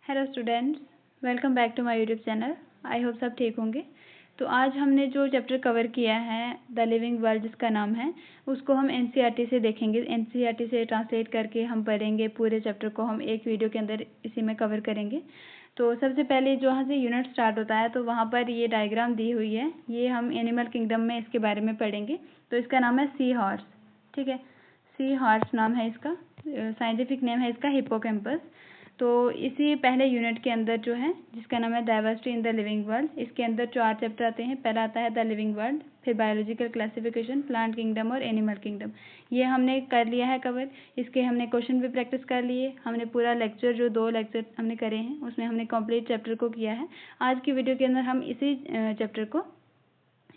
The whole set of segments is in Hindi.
Hello students, welcome back to my YouTube channel. I hope सब ठीक होंगे। तो आज हमने जो चैप्टर कवर किया है द लिविंग वर्ल्ड जिसका नाम है, उसको हम एनसीईआरटी से देखेंगे। एनसीईआरटी से ट्रांसलेट करके हम पढ़ेंगे। पूरे चैप्टर को हम एक वीडियो के अंदर इसी में कवर करेंगे। तो सबसे पहले जहाँ से यूनिट स्टार्ट होता है तो वहाँ पर ये डायग्राम दी हुई है। ये हम एनिमल किंगडम में इसके बारे में पढ़ेंगे। तो इसका नाम है सी हॉर्स। ठीक है, सी हॉर्स नाम है इसका, साइंटिफिक नेम है इसका हिप्पोकैम्पस। तो इसी पहले यूनिट के अंदर जो है जिसका नाम है diversity in the living world, इसके अंदर 4 चैप्टर आते हैं। पहला आता है द लिविंग वर्ल्ड, फिर बायोलॉजिकल क्लासिफिकेशन, प्लांट किंगडम और एनिमल किंगडम। ये हमने कर लिया है कवर। इसके हमने क्वेश्चन भी प्रैक्टिस कर लिए। हमने पूरा लेक्चर जो 2 लेक्चर हमने करे हैं उसमें हमने कंप्लीट चैप्टर को किया है। आज की वीडियो के अंदर हम इसी चैप्टर को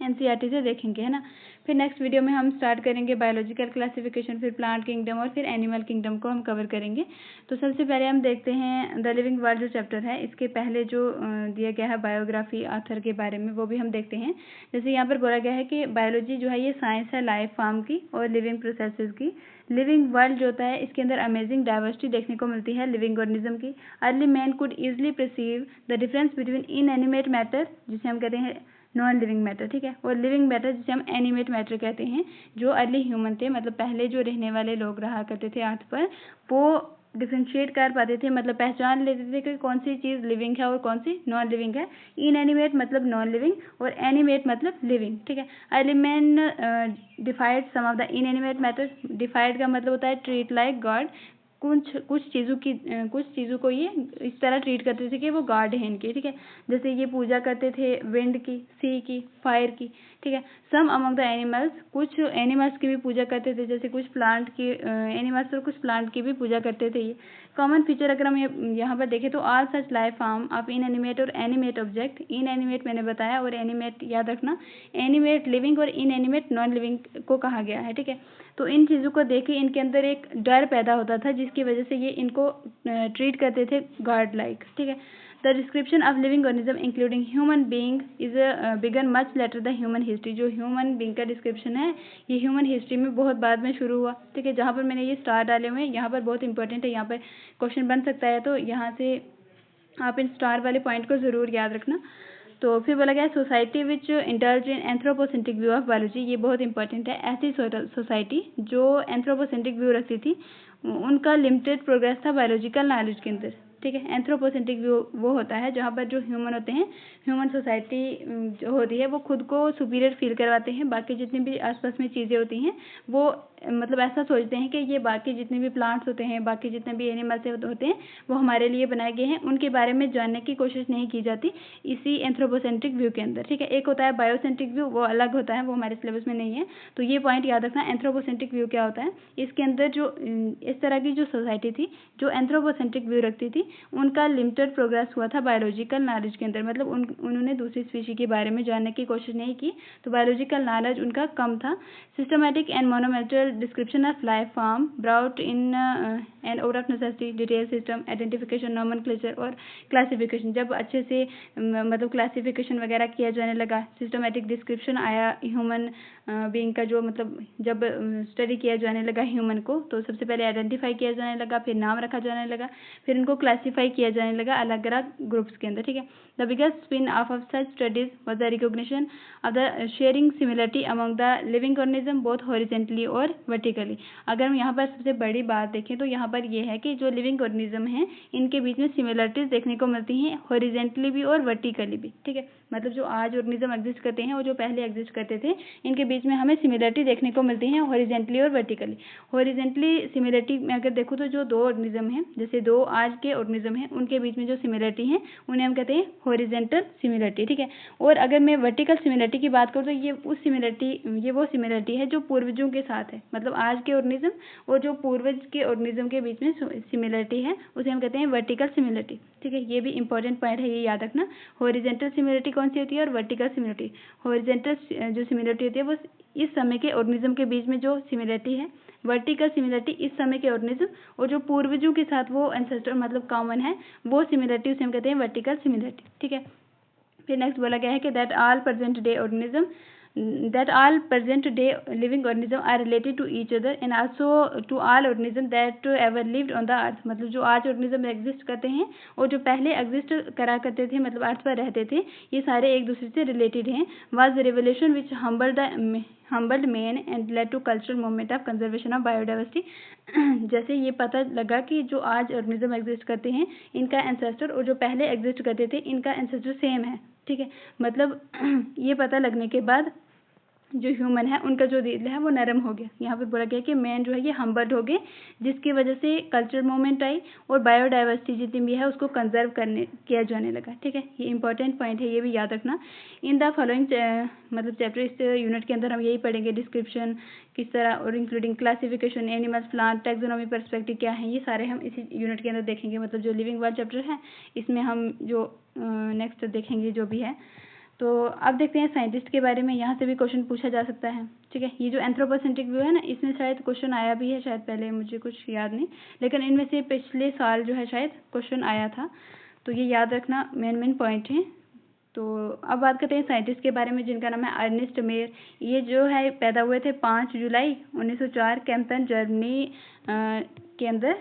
एनसीईआरटी से देखेंगे, है ना। फिर नेक्स्ट वीडियो में हम स्टार्ट करेंगे बायोलॉजिकल क्लासिफिकेशन, फिर प्लांट किंगडम और फिर एनिमल किंगडम को हम कवर करेंगे। तो सबसे पहले हम देखते हैं द लिविंग वर्ल्ड जो चैप्टर है, इसके पहले जो दिया गया है बायोग्राफी ऑथर के बारे में, वो भी हम देखते हैं। जैसे यहाँ पर बोला गया है कि बायोलॉजी जो है ये साइंस है लाइफ फॉर्म की और लिविंग प्रोसेसेस की। लिविंग वर्ल्ड जो होता है इसके अंदर अमेजिंग डाइवर्सिटी देखने को मिलती है लिविंग ऑर्गेनिज्म की। Early man could easily perceive the difference between inanimate matter, जिसे हम कहते हैं नॉन लिविंग मैटर, ठीक है, और लिविंग मैटर जिसे हम एनिमेट मैटर कहते हैं। जो अर्ली ह्यूमन थे, मतलब पहले जो रहने वाले लोग रहा करते थे अर्थ पर, वो डिफ्रेंशिएट कर पाते थे, मतलब पहचान लेते थे कि कौन सी चीज़ लिविंग है और कौन सी नॉन लिविंग है। इनएनिमेट मतलब नॉन लिविंग और एनिमेट मतलब लिविंग, ठीक है। Early man deified some of the inanimate matter. Deified का मतलब होता है ट्रीट लाइक गॉड। कुछ चीज़ों को ये इस तरह ट्रीट करते थे कि वो गॉड है इनके, ठीक है। जैसे ये पूजा करते थे विंड की, सी की, फायर की, ठीक है। सम अमंग द एनिमल्स, कुछ एनिमल्स की भी पूजा करते थे, जैसे कुछ प्लांट की एनिमल्स और कुछ प्लांट की भी पूजा करते थे। ये कॉमन फीचर अगर हम यहाँ पर देखें तो all such life form of inanimate और एनिमेट ऑब्जेक्ट। इनएनिमेट मैंने बताया और एनिमेट याद रखना। एनिमेट लिविंग और इनएनिमेट नॉन लिविंग को कहा गया है, ठीक है। तो इन चीज़ों को देख के इनके अंदर एक डर पैदा होता था, जिसकी वजह से ये इनको ट्रीट करते थे गॉड लाइक, ठीक है। The description of living organism including human being is begin much later the human history. जो ह्यूमन बीइंग का डिस्क्रिप्शन है ये ह्यूमन हिस्ट्री में बहुत बाद में शुरू हुआ, ठीक है। जहाँ पर मैंने ये स्टार डाले हुए हैं यहाँ पर बहुत इंपॉर्टेंट है, यहाँ पर क्वेश्चन बन सकता है, तो यहाँ से आप इन स्टार वाले पॉइंट को ज़रूर याद रखना। तो फिर बोला गया society which indulge in anthropocentric view of biology. ये बहुत इंपॉर्टेंट है। ऐसी सोसाइटी जो एंथ्रोपोसेंट्रिक व्यू रखती थी, उनका लिमिटेड प्रोग्रेस था बायोलॉजिकल नॉलेज के अंदर, ठीक है। एंथ्रोपोसेंट्रिक व्यू वो होता है जहाँ पर जो ह्यूमन होते हैं, ह्यूमन सोसाइटी जो होती है वो खुद को सुपीरियर फील करवाते हैं। बाकी जितनी भी आसपास में चीज़ें होती हैं वो मतलब ऐसा सोचते हैं कि ये बाकी जितने भी प्लांट्स होते हैं, बाकी जितने भी एनिमल्स होते हैं वो हमारे लिए बनाए गए हैं, उनके बारे में जानने की कोशिश नहीं की जाती इसी एंथ्रोपोसेंट्रिक व्यू के अंदर, ठीक है। एक होता है बायोसेंट्रिक व्यू, वो अलग होता है, वो हमारे सिलेबस में नहीं है। तो ये पॉइंट याद रखना। एंथ्रोपोसेंट्रिक व्यू क्या होता है, इसके अंदर जो इस तरह की जो सोसाइटी थी जो एंथ्रोपोसेंट्रिक व्यू रखती थी, उनका लिमिटेड प्रोग्रेस हुआ था बायोलॉजिकल नॉलेज के अंदर, मतलब उन्होंने दूसरी स्पीशी के बारे में जानने की कोशिश नहीं की, तो बायोलॉजिकल नॉलेज उनका कम था। Systematic and monumental description of life form brought in and order of necessity, detail system, identification, nomenclature और क्लासिफिकेशन। जब अच्छे से मतलब क्लासिफिकेशन वगैरह किया जाने लगा, सिस्टमैटिक डिस्क्रिप्शन आया ह्यूमन बीइंग का, जो मतलब जब स्टडी किया जाने लगा ह्यूमन को, तो सबसे पहले आइडेंटिफाई किया जाने लगा, फिर नाम रखा जाने लगा, फिर उनको क्लासीफाई किया जाने लगा अलग अलग ग्रुप्स के अंदर, ठीक है। The biggest spin of such studies was the recognition of the sharing similarity among the living organism both horizontally और वर्टिकली। अगर हम यहाँ पर सबसे बड़ी बात देखें तो यहाँ पर यह है कि जो लिविंग ऑर्गेनिज्म है इनके बीच में सिमिलरिटीज देखने को मिलती हैं, हॉरिजेंटली भी और वर्टिकली भी, ठीक है। मतलब जो आज ऑर्गेनिज्म एग्जिस्ट करते हैं और जो पहले एग्जिस्ट करते थे, इनके बीच में हमें सिमिलरिटी देखने को मिलती है हॉरिजेंटली और वर्टिकली। हॉरिजेंटली सिमिलरिटी में अगर देखो तो जो 2 ऑर्गेनिज्म हैं, जैसे 2 आज के ऑर्गेनिज्म हैं, उनके बीच में जो सिमिलरिटी है उन्हें हम कहते हैं हॉरिजेंटल सिमिलरिटी, ठीक है। और अगर मैं वर्टिकल सिमिलरिटी की बात करूँ तो ये वो सिमिलरिटी है जो पूर्वजों के साथ है, मतलब आज के ऑर्गेनिज्म और जो पूर्वज के ऑर्गेनिज्म के बीच में सिमिलरिटी है उसे हम कहते हैं वर्टिकल सिमिलरिटी, ठीक है। ये भी इंपॉर्टेंट पॉइंट है, ये याद रखना। हॉरिजेंटल सिमिलरिटी कौन सी होती है और वर्टिकल सिमिलरिटी। हॉरिजेंटल जो सिमिलरिटी होती है वो इस समय के ऑर्गेनिज्म के बीच में जो सिमिलरिटी है, वर्टिकल सिमिलरिटी इस समय के ऑर्गेनिज्म और जो पूर्वजों के साथ वो एंसेस्टर मतलब कॉमन है, वो सिमिलरिटी उसे हम कहते हैं वर्टिकल सिमिलरिटी, ठीक है। फिर नेक्स्ट बोला गया है कि that all present day organism that all present day living organism are related to each other and also to all organism that ever lived on the earth। मतलब जो आज organism एग्जिस्ट करते हैं और जो पहले एग्जिस्ट करा करते थे, मतलब अर्थ पर रहते थे, ये सारे एक दूसरे से रिलेटेड हैं। was the revolution which humbled man and led to cultural movement of conservation of biodiversity। जैसे ये पता लगा कि जो आज ऑर्गेनिज्म एग्जिस्ट करते हैं, इनका एंसेस्टर और जो पहले एग्जिस्ट करते थे, इनका एंसेस्टर सेम है। ठीक है, मतलब ये पता लगने के बाद जो ह्यूमन है उनका जो दिल है वो नरम हो गया। यहाँ पे बोला गया कि मैन जो है ये हम्बल्ड हो गए, जिसकी वजह से कल्चरल मूवमेंट आई और बायोडाइवर्सिटी जितनी भी है उसको कंजर्व किया जाने लगा। ठीक है, ये इंपॉर्टेंट पॉइंट है, ये भी याद रखना। इन द फॉलोइंग मतलब चैप्टर, इस यूनिट के अंदर हम यही पढ़ेंगे, डिस्क्रिप्शन किस तरह और including classification, animals, plant, taxonomy, perspective क्या है, ये सारे हम इसी यूनिट के अंदर देखेंगे। मतलब जो लिविंग वर्ल्ड चैप्टर है इसमें हम जो नेक्स्ट देखेंगे जो भी है। तो अब देखते हैं साइंटिस्ट के बारे में, यहाँ से भी क्वेश्चन पूछा जा सकता है। ठीक है, ये जो एंथ्रोपोसेंट्रिक व्यू है ना, इसमें शायद क्वेश्चन आया भी है, शायद पहले मुझे कुछ याद नहीं, लेकिन इनमें से पिछले साल जो है शायद क्वेश्चन आया था। तो ये याद रखना, मेन पॉइंट है। तो अब बात करते हैं साइंटिस्ट के बारे में, जिनका नाम है अर्नेस्ट मेयर। ये जो है पैदा हुए थे 5 जुलाई 1904 कैम्पन, जर्मनी के अंदर।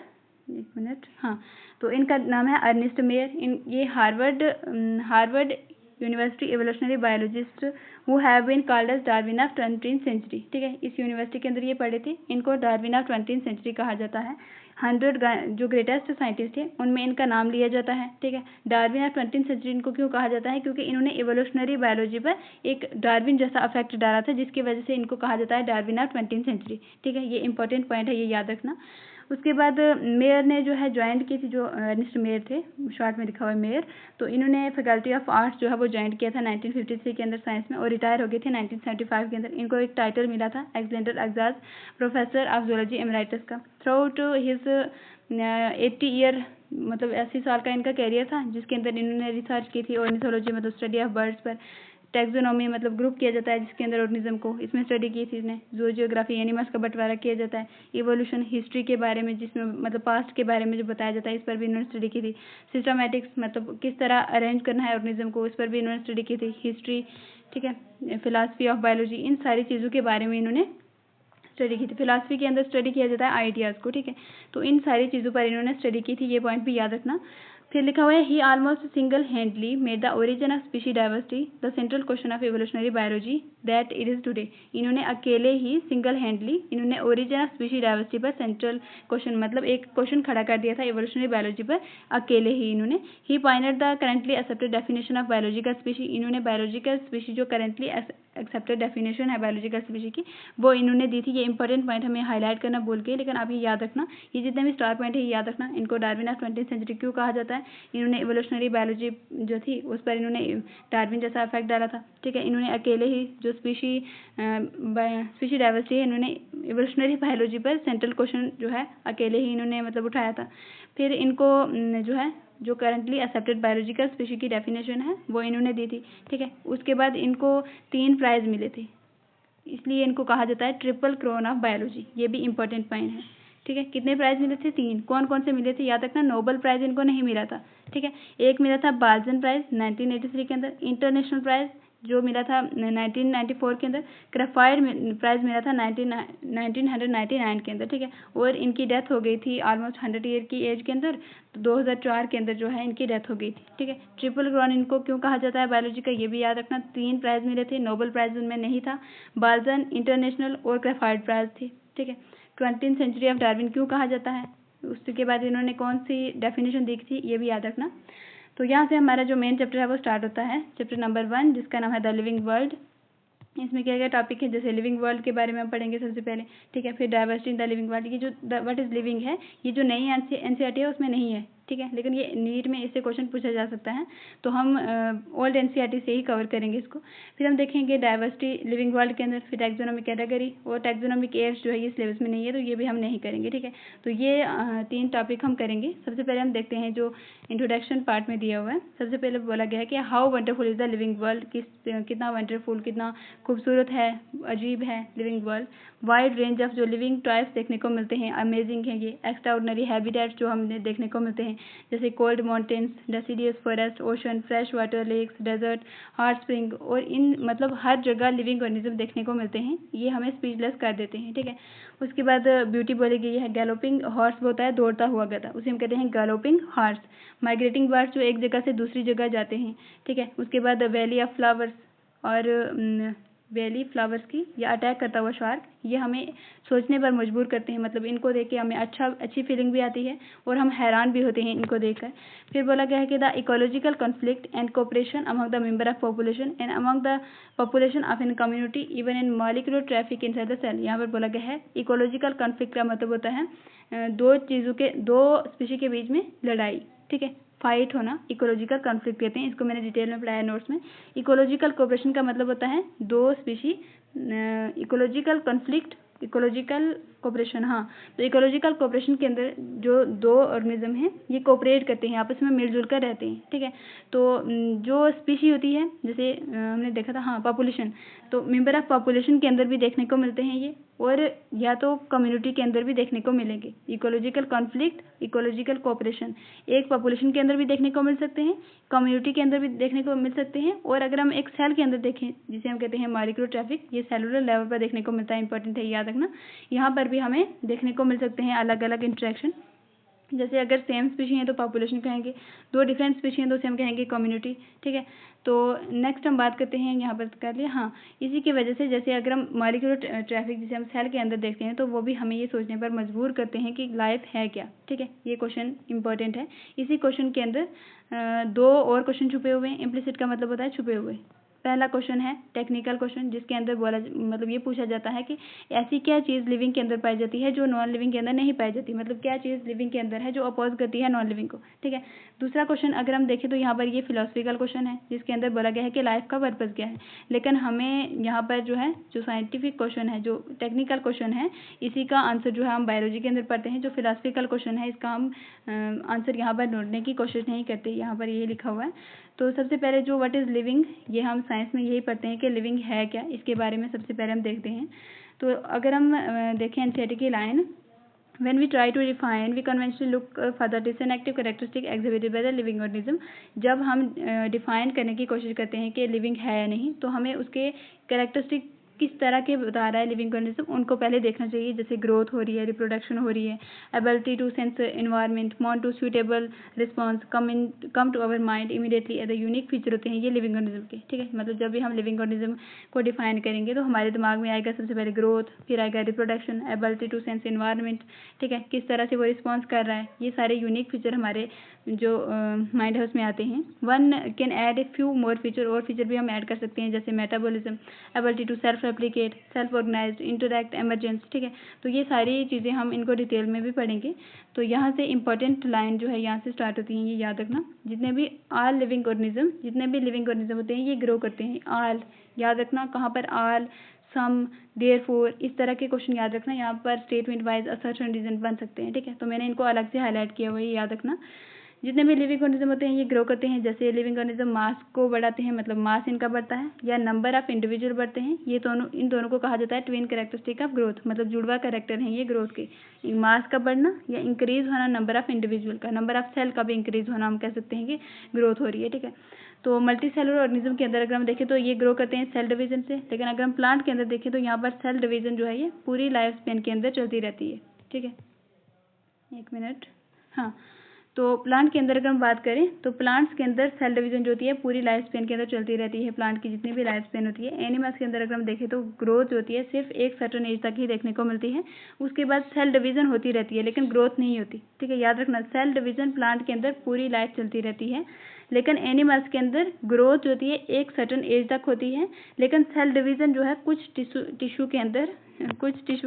एक मिनट, हाँ, तो इनका नाम है अर्नेस्ट मेयर। ये Harvard University evolutionary biologist who have been called as Darwin of 20th century. ठीक है, इस यूनिवर्सिटी के अंदर ये पढ़े थे, इनको डार्विन ऑफ 20th सेंचुरी कहा जाता है। 100 जो ग्रेटेस्ट साइंटिस्ट थे उनमें इनका नाम लिया जाता है। ठीक है, डार्विन ऑफ 20th सेंचुरी इनको क्यों कहा जाता है? क्योंकि इन्होंने एवोल्यूशनरी बायोलॉजी पर एक डार्विन जैसा इफेक्ट डाला था, जिसकी वजह से इनको कहा जाता है डार्विन ऑफ 20th सेंचुरी। ठीक है, ये इंपॉर्टेंट पॉइंट है, ये याद रखना। उसके बाद मेयर ने जो है ज्वाइन की थी, जो अर्नेस्ट मेयर थे, शॉर्ट में लिखा हुआ है मेयर। तो इन्होंने फैकल्टी ऑफ आर्ट्स जो है वो ज्वाइन किया था 1953 के अंदर साइंस में, और रिटायर हो गए थे 1975 के अंदर। इनको एक टाइटल मिला था एक्सीलेंट एग्जाज प्रोफेसर ऑफ जूलॉजी एमराइटस का। थ्रू आउट हिज 80 ईयर, मतलब 80 साल का इनका कैरियर था, जिसके अंदर इन्होंने रिसर्च की थी ऑर्निथोलॉजी, मतलब स्टडी ऑफ बर्ड्स पर। टैक्सोनॉमी मतलब ग्रुप किया जाता है जिसके अंदर ऑर्गेनिज्म को, इसमें स्टडी की थी इसने। जियोग्राफी एनिमल्स का बंटवारा किया जाता है। इवोल्यूशन हिस्ट्री के बारे में, जिसमें मतलब पास्ट के बारे में जो बताया जाता है, इस पर भी इन्होंने स्टडी की थी। सिस्टमैटिक्स मतलब किस तरह अरेंज करना है ऑर्गेनिज्म को, इस पर भी इन्होंने स्टडी की थी। हिस्ट्री, ठीक है, फिलासफी ऑफ बायोलॉजी, इन सारी चीज़ों के बारे में इन्होंने स्टडी की थी। फिलासफी के अंदर स्टडी किया जाता है आइडियाज़ को। ठीक है, तो इन सारी चीज़ों पर इन्होंने स्टडी की थी, ये पॉइंट भी याद रखना। फिर लिखा हुआ है he almost single handedly made the origin of species diversity the central question of evolutionary biology that it is today. इन्होंने अकेले ही सिंगल हैंडली इन्होंने ओरिजिन ऑफ स्पीशी डाइवर्सिटी पर सेंट्रल क्वेश्चन, मतलब एक क्वेश्चन खड़ा कर दिया था एवोल्यूशनरी बायोलॉजी पर, अकेले ही इन्होंने। He pointed the currently accepted definition of biological species. इन्होंने बायोलॉजिकल स्पीशी जो करेंटली एक्सेप्टेड डेफिनेशन है बायोलॉजिकल स्पीशी की, वो इन्होंने दी थी। ये इंपॉर्टेंट पॉइंट हमें हाईलाइट करना भूल गए, लेकिन आप ये याद रखना, ये जितने भी स्टार पॉइंट है ये याद रखना। इनको डार्विन ऑफ 20th सेंचुरी क्यों कहा जाता है? इन्होंने एवोल्यूशनरी बायोलॉजी जो थी उस पर इन्होंने डार्विन जैसा इफेक्ट डाला था। ठीक है, इन्होंने अकेले ही जो स्पीशी डाइवर्सिटी है, इन्होंने एवोल्यूशनरी बायोलॉजी पर सेंट्रल क्वेश्चन जो है अकेले ही इन्होंने मतलब उठाया था। फिर इनको जो है जो करंटली एक्सेप्टेड बायोलॉजिकल स्पीशी की डेफिनेशन है वो इन्होंने दी थी। ठीक है, उसके बाद इनको 3 प्राइज मिले थे, इसलिए इनको कहा जाता है ट्रिपल क्राउन ऑफ बायोलॉजी। ये भी इंपॉर्टेंट पॉइंट है। ठीक है, कितने प्राइज मिले थे? 3। कौन कौन से मिले थे याद रखना। नोबल प्राइज इनको नहीं मिला था। ठीक है, एक मिला था बाल्जन प्राइज 1983 के अंदर, इंटरनेशनल प्राइज जो मिला था 1994 के अंदर, क्रेफाइड प्राइज मिला था 1999 के अंदर। ठीक है, और इनकी डेथ हो गई थी ऑलमोस्ट 100 ईयर की एज के अंदर, तो 2004 के अंदर जो है इनकी डेथ हो गई थी। ठीक है, ट्रिपल क्राउन इनको क्यों कहा जाता है बायोलॉजी का, ये भी याद रखना। 3 प्राइज मिले थे, नोबल प्राइज उनमें नहीं था, बाल्जन, इंटरनेशनल और क्रेफाइड प्राइज थी। ठीक है, 20th सेंचुरी ऑफ डार्विन क्यों कहा जाता है, उसके बाद इन्होंने कौन सी डेफिनेशन दी थी, ये भी याद रखना। तो यहाँ से हमारा जो मेन चैप्टर है वो स्टार्ट होता है, चैप्टर नंबर 1, जिसका नाम है द लिविंग वर्ल्ड। इसमें क्या क्या टॉपिक है, जैसे लिविंग वर्ल्ड के बारे में हम पढ़ेंगे सबसे पहले। ठीक है, फिर diversity in the living world, ये जो व्हाट इज लिविंग है, ये जो नई एनसीईआरटी है उसमें नहीं है। ठीक है, लेकिन ये नीट में इससे क्वेश्चन पूछा जा सकता है, तो हम ओल्ड एनसीईआरटी से ही कवर करेंगे इसको। फिर हम देखेंगे डाइवर्सिटी लिविंग वर्ल्ड के अंदर, फिर टैक्सोनॉमिक कैटेगरी और टैक्सोनॉमिक एयर्स जो है ये सिलेबस में नहीं है, तो ये भी हम नहीं करेंगे। ठीक है, तो ये 3 टॉपिक हम करेंगे। सबसे पहले हम देखते हैं जो इंट्रोडक्शन पार्ट में दिया हुआ है। सबसे पहले बोला गया है कि how wonderful is the living world, कितना वंडरफुल, कितना खूबसूरत है, अजीब है living world. Wide range of जो लिविंग टाइप्स देखने को मिलते हैं, अमेजिंग है ये। एक्स्ट्रा ऑर्डिनरी हैबिटेट्स जो हमें देखने को मिलते हैं, हैं, जैसे cold mountains, deciduous forest, ocean, fresh water lakes, desert, hot spring, और इन मतलब हर जगह लिविंग ऑर्गेनिज्म देखने को मिलते हैं। ये हमें स्पीचलेस कर देते हैं, ठीक है। उसके बाद ब्यूटी बोली गई है, गैलोपिंग हॉर्स होता है दौड़ता हुआ गधा, उसे हम कहते हैं गैलोपिंग हॉर्स। माइग्रेटिंग बर्ड्स जो एक जगह से दूसरी जगह जाते हैं, ठीक है। उसके बाद वैली ऑफ फ्लावर्स और वैली फ्लावर्स की, या अटैक करता हुआ शार्क, ये हमें सोचने पर मजबूर करते हैं, मतलब इनको देख के हमें अच्छी फीलिंग भी आती है और हम हैरान भी होते हैं इनको देखकर। फिर बोला गया है कि the ecological conflict and cooperation among the member of population and among the population of an community even in molecular traffic inside the cell. यहाँ पर बोला गया है इकोलॉजिकल कॉन्फ्लिक्ट का मतलब होता है दो स्पीशी के बीच में लड़ाई, ठीक है, फाइट होना, इकोलॉजिकल कॉन्फ्लिक्ट कहते हैं। इसको मैंने डिटेल में पढ़ाया नोट्स में। इकोलॉजिकल कोऑपरेशन का मतलब होता है दो species, ecological conflict, ecological cooperation, हाँ, तो इकोलॉजिकल कोऑपरेशन के अंदर जो दो ऑर्गेनिज्म हैं ये कोऑपरेट करते हैं, आपस में मिलजुल कर रहते हैं, ठीक है। तो जो स्पीशी होती है, जैसे हमने देखा था, हाँ, पॉपुलेशन, तो मेंबर ऑफ पॉपुलेशन के अंदर भी देखने को मिलते हैं ये, और या तो कम्युनिटी के अंदर भी देखने को मिलेंगे। इकोलॉजिकल कॉन्फ्लिक्ट, इकोलॉजिकल कोऑपरेशन एक पॉपुलेशन के अंदर भी देखने को मिल सकते हैं, कम्युनिटी के अंदर भी देखने को मिल सकते हैं, और अगर हम एक सेल के अंदर देखें जिसे हम कहते हैं मॉलिक्यूलर ट्रैफिक, ये सेलुलर लेवल पर देखने को मिलता है, इंपॉर्टेंट है याद रखना। यहाँ पर भी हमें देखने को मिल सकते हैं अलग अलग इंटरेक्शन। जैसे अगर सेम स्पीशी है तो पॉपुलेशन कहेंगे, दो डिफरेंट स्पीशी हैं तो उसे हम कहेंगे कम्युनिटी, ठीक है। तो नेक्स्ट हम बात करते हैं, यहाँ पर कर लिया, हाँ, इसी की वजह से जैसे अगर हम मॉलिक्यूलर ट्रैफिक जिसे हम सेल के अंदर देखते हैं तो वो भी हमें ये सोचने पर मजबूर करते हैं कि लाइफ है क्या, ठीक है। ये क्वेश्चन इंपॉर्टेंट है। इसी क्वेश्चन के अंदर दो और क्वेश्चन छुपे हुए हैं। इम्प्लिसिट का मतलब होता है छुपे हुए। पहला क्वेश्चन है टेक्निकल क्वेश्चन, जिसके अंदर मतलब ये पूछा जाता है कि ऐसी क्या चीज़ लिविंग के अंदर पाई जाती है जो नॉन लिविंग के अंदर नहीं पाई जाती, मतलब क्या चीज़ लिविंग के अंदर है जो अपोज करती है नॉन लिविंग को, ठीक है। दूसरा क्वेश्चन अगर हम देखें तो यहाँ पर ये फिलोसफिकल क्वेश्चन है, जिसके अंदर बोला गया है कि लाइफ का पर्पज़ क्या है। लेकिन हमें यहाँ पर जो है जो साइंटिफिक क्वेश्चन है, जो टेक्निकल क्वेश्चन है, इसी का आंसर जो है हम बायोलॉजी के अंदर पढ़ते हैं। जो फिलोसफिकल क्वेश्चन है इसका हम आंसर यहाँ पर ढूंढने की कोशिश नहीं करते, यहाँ पर ये लिखा हुआ है। तो सबसे पहले जो व्हाट इज़ लिविंग, ये हम साइंस में यही पढ़ते हैं कि लिविंग है क्या, इसके बारे में सबसे पहले हम देखते हैं। तो अगर हम देखें एनसीईआरटी की line, when we try to define we conventionally look for the distinctive characteristic exhibited by the living organism। जब हम डिफाइन करने की कोशिश करते हैं कि लिविंग है या नहीं, तो हमें उसके कैरेक्टरिस्टिक किस तरह के बता रहा है लिविंग ऑर्गेनिज्म, उनको पहले देखना चाहिए। जैसे ग्रोथ हो रही है, रिप्रोडक्शन हो रही है, ability to sense environment, mount to suitable response, come to our mind immediately, other unique feature होते हैं ये लिविंग ऑर्गेनिज्म के, ठीक है। मतलब जब भी हम लिविंग ऑर्गेनिज्म को डिफाइन करेंगे तो हमारे दिमाग में आएगा सबसे पहले ग्रोथ, फिर आएगा reproduction, ability to sense environment, ठीक है, किस तरह से वो रिस्पॉन्स कर रहा है, ये सारे यूनिक फीचर हमारे जो माइंड है उसमें आते हैं। One can add a few more feature, और फीचर भी हम ऐड कर सकते हैं, जैसे metabolism, ability to self replicate, self organized, interact, emergence, ठीक है। तो ये सारी चीज़ें हम इनको डिटेल में भी पढ़ेंगे। तो यहाँ से इंपॉर्टेंट लाइन जो है यहाँ से स्टार्ट होती है, ये याद रखना। जितने भी ऑल लिविंग ऑर्गेनिज्म होते हैं ये ग्रो करते हैं। ऑल याद रखना, कहाँ पर ऑल, सम, देयरफॉर, इस तरह के क्वेश्चन याद रखना। यहाँ पर स्टेटमेंट वाइज असर्शन रीजन बन सकते हैं, ठीक है। तो मैंने इनको अलग से हाईलाइट किया हुआ है, याद रखना। जितने भी लिविंग ऑर्गेनिज्म होते हैं ये ग्रो करते हैं। जैसे लिविंग ऑर्गेनिज्म मास को बढ़ाते हैं, मतलब मास इनका बढ़ता है, या नंबर ऑफ इंडिविजुअल बढ़ते हैं, ये दोनों, इन दोनों को कहा जाता है ट्विन कैरेक्टरिस्टिक ऑफ ग्रोथ, मतलब जुड़वा कैरेक्टर हैं ये ग्रोथ के। मास का बढ़ना या इंक्रीज होना नंबर ऑफ इंडिविजुअल का, नंबर ऑफ सेल का भी इंक्रीज होना, हम कह सकते हैं कि ग्रोथ हो रही है, ठीक है। तो मल्टी सेलुलर ऑर्गेनिज्म के अंदर अगर हम देखें तो ये ग्रो करते हैं सेल डिवीजन से। लेकिन अगर हम प्लांट के अंदर देखें तो यहाँ पर सेल डिवीजन जो है ये पूरी लाइफ स्पेन के अंदर चलती रहती है, ठीक है। एक मिनट, हाँ। तो प्लांट के अंदर अगर हम बात करें तो प्लांट्स के अंदर सेल डिवीजन जो होती है पूरी लाइफ स्पेन के अंदर चलती रहती है, प्लांट की जितनी भी लाइफ स्पेन होती है। एनिमल्स के अंदर अगर हम देखें तो ग्रोथ जो होती है सिर्फ एक सर्टेन एज तक ही देखने को मिलती है, उसके बाद सेल डिवीजन होती रहती है लेकिन ग्रोथ नहीं होती, ठीक है। याद रखना, सेल डिवीजन प्लांट के अंदर पूरी लाइफ चलती रहती है, लेकिन एनिमल्स के अंदर ग्रोथ जो होती है एक सर्टेन एज तक होती है, लेकिन सेल डिवीजन जो है कुछ टिश्यू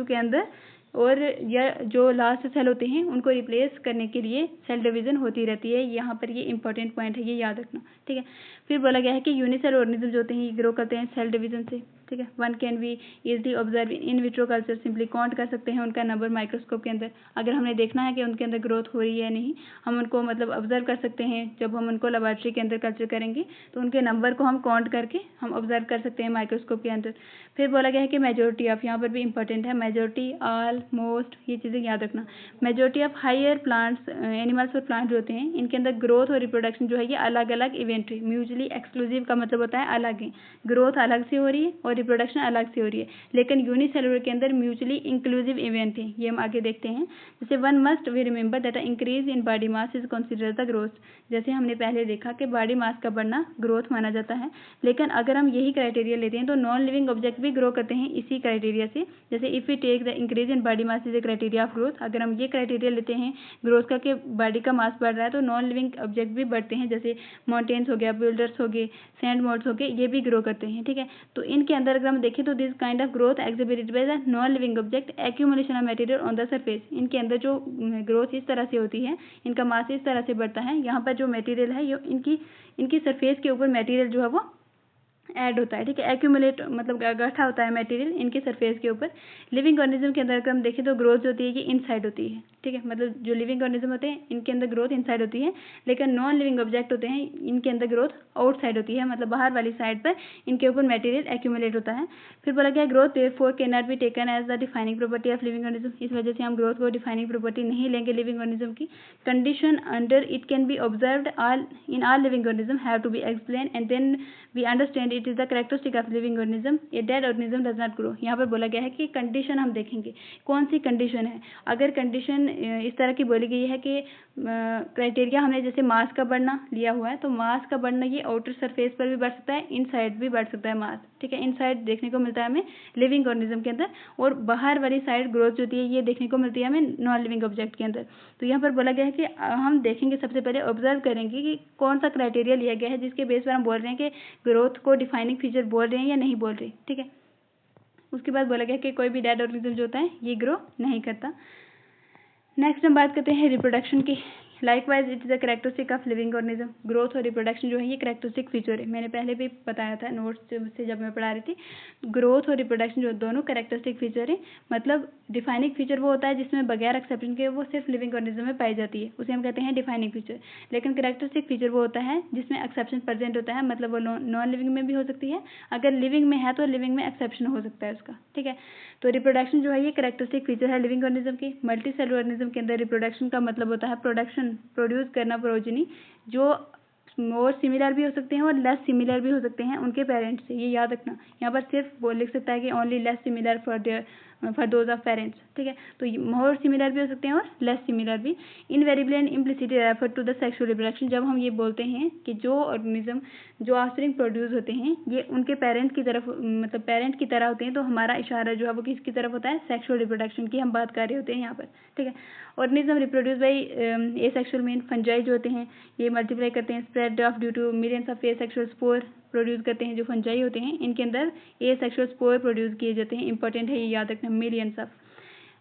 के अंदर और या जो लास्ट सेल होते हैं उनको रिप्लेस करने के लिए सेल डिवीजन होती रहती है। यहाँ पर ये इंपॉर्टेंट पॉइंट है, ये याद रखना, ठीक है। फिर बोला गया है कि यूनिसेल ऑर्गेनिज्म जो होते हैं ये ग्रो करते हैं सेल डिवीजन से। ठीक है। One can be easily observe in vitro culture, simply count कर सकते हैं उनका नंबर माइक्रोस्कोप के अंदर। अगर हमने देखना है कि उनके अंदर ग्रोथ हो रही है या नहीं, हम उनको मतलब ऑब्जर्व कर सकते हैं। जब हम उनको लेबोरेटरी के अंदर कल्चर करेंगे तो उनके नंबर को हम काउंट करके हम ऑब्जर्व कर सकते हैं माइक्रोस्कोप के अंदर। फिर बोला गया है कि मेजोरिटी ऑफ, यहाँ पर भी इंपॉर्टेंट है मेजोरिटी, ऑल, मोस्ट, ये चीज़ें याद रखना। Majority of higher plants, animals और प्लांट जो होते हैं, इनके अंदर ग्रोथ और रिप्रोडक्शन जो है ये अलग अलग इवेंट है। म्यूचुअली एक्सक्लूसिव का मतलब होता है अलग है, ग्रोथ अलग से हो रही है और रिप्रोडक्शन अलग से हो रही है। लेकिन यूनिसेलुलर के अंदर म्यूचुअली इंक्लूसिव इवेंट है, ये हम आगे देखते हैं। जैसे one must we remember that increase in body mass is consider the growth. जैसे हमने पहले देखा कि बॉडी मास का बढ़ना ग्रोथ माना जाता है। लेकिन अगर हम यही क्राइटेरिया लेते हैं तो नॉन लिविंग ऑब्जेक्ट भी ग्रो करते हैं इसी क्राइटेरिया से। जैसे if we take the increase in body mass is a criteria of growth, अगर हम ये क्राइटेरिया लेते हैं ग्रोथ का कि बॉडी का मास बढ़ रहा है, तो नॉन लिविंग ऑब्जेक्ट भी बढ़ते हैं। जैसे माउंटेन्स हो गया, बिल्डर्स हो गए, सैंड मोड्स हो गए, ये भी ग्रो करते हैं, ठीक है। तो इनके अंदर अगर हम देखें तो this kind of growth exhibited by the non living object accumulation of material on the surface. इनके अंदर जो ग्रोथ इस तरह से होती है, इनका मास इस तरह से बढ़ता है। यहाँ पर जो मटेरियल है ये इनकी सरफेस के ऊपर मटेरियल जो है वो ऐड होता है, ठीक है। एक्यूमुलेट मतलब इकट्ठा होता है मटेरियल इनके सरफेस के ऊपर। लिविंग ऑर्गेनिज्म के अंदर अगर हम देखें तो ग्रोथ जो होती है ये इनसाइड होती है, ठीक है। मतलब जो लिविंग ऑर्गेनिज्म होते हैं इनके अंदर ग्रोथ इनसाइड होती है, लेकिन नॉन लिविंग ऑब्जेक्ट होते हैं इनके अंदर ग्रोथ आउटसाइड होती है, मतलब बाहर वाली साइड पर इनके ऊपर मटेरियल एक्यूमुलेट होता है। फिर बोला गया growth therefore can not be taken as the defining property of living organism. इस वजह से हम ग्रोथ को डिफाइनिंग प्रॉपर्टी नहीं लेंगे लिविंग ऑर्गेनिज्म की। Condition under it can be observed in all living organism have to be explain and then we understand it is the characteristic of living organism, a dead organism does not grow. यहाँ पर बोला गया है कि कंडीशन हम देखेंगे कौन सी कंडीशन है। अगर कंडीशन इस तरह की बोली गई है कि क्राइटेरिया हमने जैसे मास का बढ़ना लिया हुआ है, तो मास का बढ़ना ये आउटर सरफेस पर भी बढ़ सकता है, इनसाइड भी बढ़ सकता है मास, ठीक है। इनसाइड देखने को मिलता है हमें लिविंग ऑर्गेनिज्म के अंदर, और बाहर वाली साइड ग्रोथ जो होती है ये देखने को मिलती है हमें नॉन लिविंग ऑब्जेक्ट के अंदर। तो यहाँ पर बोला गया है कि हम देखेंगे, सबसे पहले ऑब्जर्व करेंगे कि कौन सा क्राइटेरिया लिया गया है जिसके बेस पर हम बोल रहे हैं कि ग्रोथ को डिफाइनिंग फीचर बोल रहे हैं या नहीं बोल रहे, ठीक है। उसके बाद बोला गया कि कोई भी डेड ऑर्गेनिज्म जो होता है ये ग्रो नहीं करता। नेक्स्ट हम बात करते हैं रिप्रोडक्शन की। Likewise it is a characteristic of living organism. Growth और रिप्रोडक्शन जो है ये कैरेक्टरिस्टिक फीचर है, मैंने पहले भी बताया था नोट्स से जब मैं पढ़ा रही थी। ग्रोथ और रिप्रोडक्शन जो दोनों कैरेक्टरिस्टिक फीचर है, मतलब डिफाइनिंग फीचर वो होता है जिसमें बगैर एक्सेप्शन के वो सिर्फ लिविंग ऑर्गेनिज्म में पाई जाती है, उसे हम कहते हैं डिफाइनिंग फीचर। लेकिन कैरेक्टरिस्टिक फीचर वो होता है जिसमें एक्सेप्शन प्रेजेंट होता है, मतलब वो नॉन लिविंग में भी हो सकती है, अगर लिविंग में है तो लिविंग में एक्सेप्शन हो सकता है उसका, ठीक है। तो रिप्रोडक्शन जो है ये कैरेक्टरिस्टिक फीचर है लिविंग ऑर्गेनिज्म की। मल्टी सेलुलर ऑर्गेनिज्म के अंदर रिप्रोडक्शन का मतलब होता है प्रोडक्शन, प्रोड्यूस करना प्रोजेनी, जो मोर सिमिलर भी हो सकते हैं और लेस सिमिलर भी हो सकते हैं उनके पेरेंट्स से, ये याद रखना। यहाँ पर सिर्फ वो लिख सकता है कि only less similar for those of parents, ठीक है। तो मोर सिमिलर भी हो सकते हैं और लेस सिमिलर भी। Invariably and implicitly refer to the sexual reproduction. जब हम ये बोलते हैं कि जो ऑर्गेनिज्म जो ऑफस्प्रिंग प्रोड्यूस होते हैं ये उनके पेरेंट की तरफ, मतलब पेरेंट की तरह होते हैं, तो हमारा इशारा जो है वो किसकी तरफ होता है, सेक्सुअल रिप्रोडक्शन की हम बात कर रहे होते हैं यहाँ पर, ठीक है। Organism reproduce by asexual mean, fungi जो होते हैं ये मल्टीप्लाई करते हैं, spread of due to millions of asexual spore produce करते हैं। जो फंजाई होते हैं इनके अंदर एसेक्सुअल स्पोर प्रोड्यूस किए जाते हैं, इंपॉर्टेंट है ये याद रखना, मिलियंस ऑफ।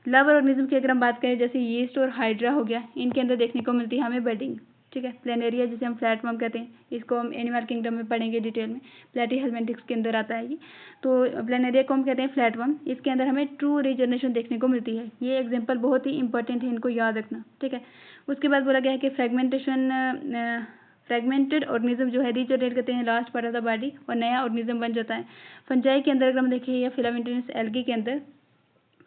लव ऑर्गेनिज्म की अगर हम बात करें, जैसे यीस्ट और हाइड्रा हो गया, इनके अंदर देखने को मिलती है हमें बडिंग, ठीक है। प्लेनेरिया जिसे हम फ्लैटवर्म कहते हैं, इसको हम एनिमल किंगडम में पढ़ेंगे डिटेल में, प्लेटीहेलमिंथिस के अंदर आता है ये। तो प्लेनेरिया को हम कहते हैं फ्लैटवर्म, इसके अंदर हमें ट्रू रीजनरेशन देखने को मिलती है। ये एग्जाम्पल बहुत ही इंपॉर्टेंट है, इनको याद रखना, ठीक है। उसके बाद बोला गया है कि फ्रेगमेंटेड ऑर्गेनिज्म जो है रीजनरेट करते हैं last part of the body और नया ऑर्गेनिज्म बन जाता है। फंजाई के अंदर अगर हम देखें या फिलामेंटस एल्गी के अंदर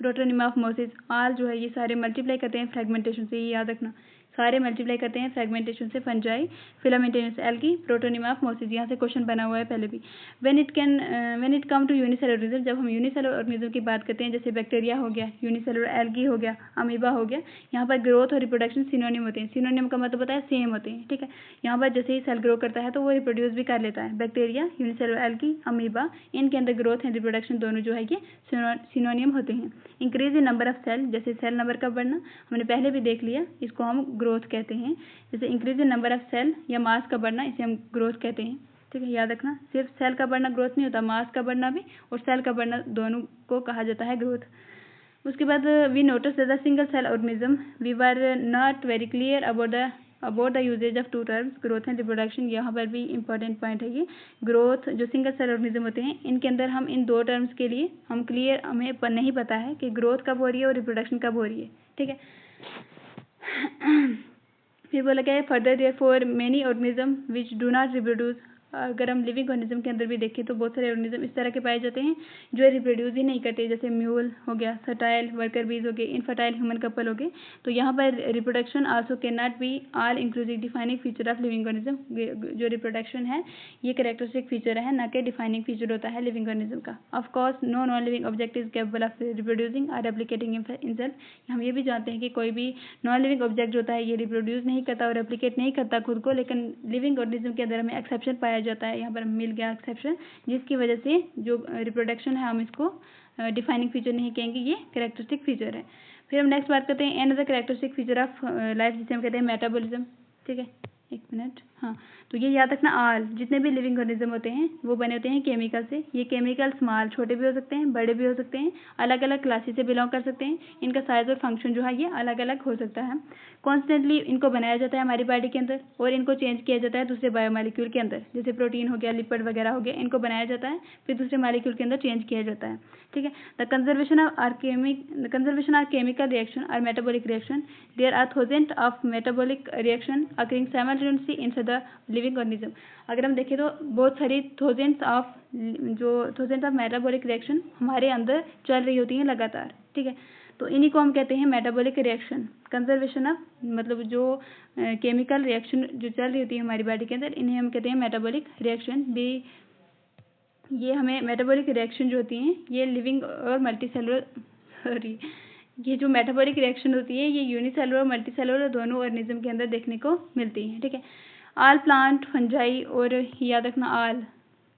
प्रोटोनिमा ऑफ मोसिस, आल जो है ये सारे मल्टीप्लाई करते हैं फ्रेगमेंटेशन से, ये याद रखना, सारे मल्टीप्लाई करते हैं फ्रेगमेंटेशन से। Fungi, filamentous algae, protonema of mosses, यहाँ से क्वेश्चन बना हुआ है पहले भी। When it come to unicellular organism, जब हम यूनिसेलुलर ऑर्गेनिज्म की बात करते हैं, जैसे बैक्टीरिया हो गया, यूनिसेलुलर एल्गी हो गया, अमीबा हो गया, यहाँ पर ग्रोथ और रिप्रोडक्शन सिनोनिम होते हैं। सिनोनिम का मतलब होता है सेम होते हैं, ठीक है। यहाँ पर जैसे ही सेल ग्रो करता है तो वो रिप्रोड्यूस भी कर लेता है। बैक्टीरिया, यूनिसेलुलर एल्गी, अमीबा, इनके अंदर ग्रोथ एंड रिप्रोडक्शन दोनों जो है ये सिनोनिम होते हैं। Increase in number of cell, जैसे सेल नंबर का बढ़ना हमने पहले भी देख लिया, इसको हम ग्रोथ कहते हैं। जैसे increase in number of cell या मास का बढ़ना, इसे हम ग्रोथ कहते हैं, ठीक है। याद रखना, सिर्फ सेल का बढ़ना ग्रोथ नहीं होता, मास का बढ़ना भी और सेल का बढ़ना दोनों को कहा जाता है ग्रोथ। उसके बाद we notice that the single cell organism we were not very clear about the about the usages of two terms growth and reproduction. यहाँ पर भी इंपॉर्टेंट पॉइंट है ये, ग्रोथ जो सिंगल सेल ऑर्गेनिज्म होते हैं इनके अंदर हम इन दो टर्म्स के लिए हमें नहीं पता है कि ग्रोथ कब हो रही है और रिप्रोडक्शन कब हो रही है, ठीक है। फिर बोला क्या है, further therefore many organism which do not reproduce. अगर हम लिविंग ऑर्गेनिज्म के अंदर भी देखें तो बहुत सारे ऑर्गेनिज्म इस तरह के पाए जाते हैं जो रिप्रोड्यूस ही नहीं करते, जैसे म्यूल हो गया, फर्टाइल वर्कर बीज हो गए, इनफर्टाइल ह्यूमन कपल हो गए। तो यहाँ पर reproduction also can not be all inclusive defining feature of living organism. जो रिप्रोडक्शन है ये कैरेक्टरिस्टिक फीचर है, ना कि डिफाइनिंग फीचर होता है लिविंग ऑर्गेनिज्म का। Of course no non living object is capable of reproducing और रेप्लिकेटिंग हिमसेल्फ। हम ये भी जानते हैं कि कोई भी नॉन लिविंग ऑब्जेक्ट होता है ये रिप्रोड्यूस नहीं करता और रेप्लिकेट नहीं करता खुद को, लेकिन लिविंग ऑर्गेनिज्म के अंदर हमें एक्सेप्शन पाया जाता है। यहाँ पर मिल गया एक्सेप्शन, जिसकी वजह से जो रिप्रोडक्शन है हम इसको डिफाइनिंग फीचर नहीं कहेंगे, ये कैरेक्टरिस्टिक फीचर है। फिर हम नेक्स्ट बात करते हैं another characteristic feature of life, जिसे हम कहते हैं मेटाबॉलिज्म, ठीक है। एक मिनट, हाँ, तो ये याद रखना, ऑल जितने भी लिविंग ऑर्गेनिज्म होते हैं वो बने होते हैं केमिकल से। ये केमिकल स्मॉल छोटे भी हो सकते हैं, बड़े भी हो सकते हैं, अलग अलग क्लासेस से बिलोंग कर सकते हैं। इनका साइज और फंक्शन जो है ये अलग अलग हो सकता है। कॉन्स्टेंटली इनको बनाया जाता है हमारी बॉडी के अंदर और इनको चेंज किया जाता है दूसरे बायोमॉलिक्यूल के अंदर, जैसे प्रोटीन हो गया, लिपिड वगैरह हो गया, इनको बनाया जाता है फिर दूसरे मॉलिक्यूल के अंदर चेंज किया जाता है, ठीक है। The conservation of chemical reaction और metabolic reaction, there are thousand of metabolic reaction occurring simultaneously inside the living organism. अगर हम देखें तो बहुत सारी थाउजेंड्स ऑफ मेटाबॉलिक रिएक्शन हमारे अंदर चल रही होती हैं लगातार, ठीक है। तो इन्हीं को हम कहते हैं मेटाबॉलिक रिएक्शन। कंजर्वेशन ऑफ मतलब जो केमिकल रिएक्शन जो चल रही होती है हमारी बॉडी के अंदर, इन्हें हम कहते हैं मेटाबॉलिक रिएक्शन भी। ये हमें मेटाबॉलिक रिएक्शन जो होती हैं ये लिविंग और ये जो मेटाबॉलिक रिएक्शन होती है ये यूनिसेलुलर और मल्टीसेलुलर दोनों ऑर्गेनिज्म के अंदर देखने को मिलती हैं, ठीक है। ऑल प्लांट फंजाई, और याद रखना ऑल,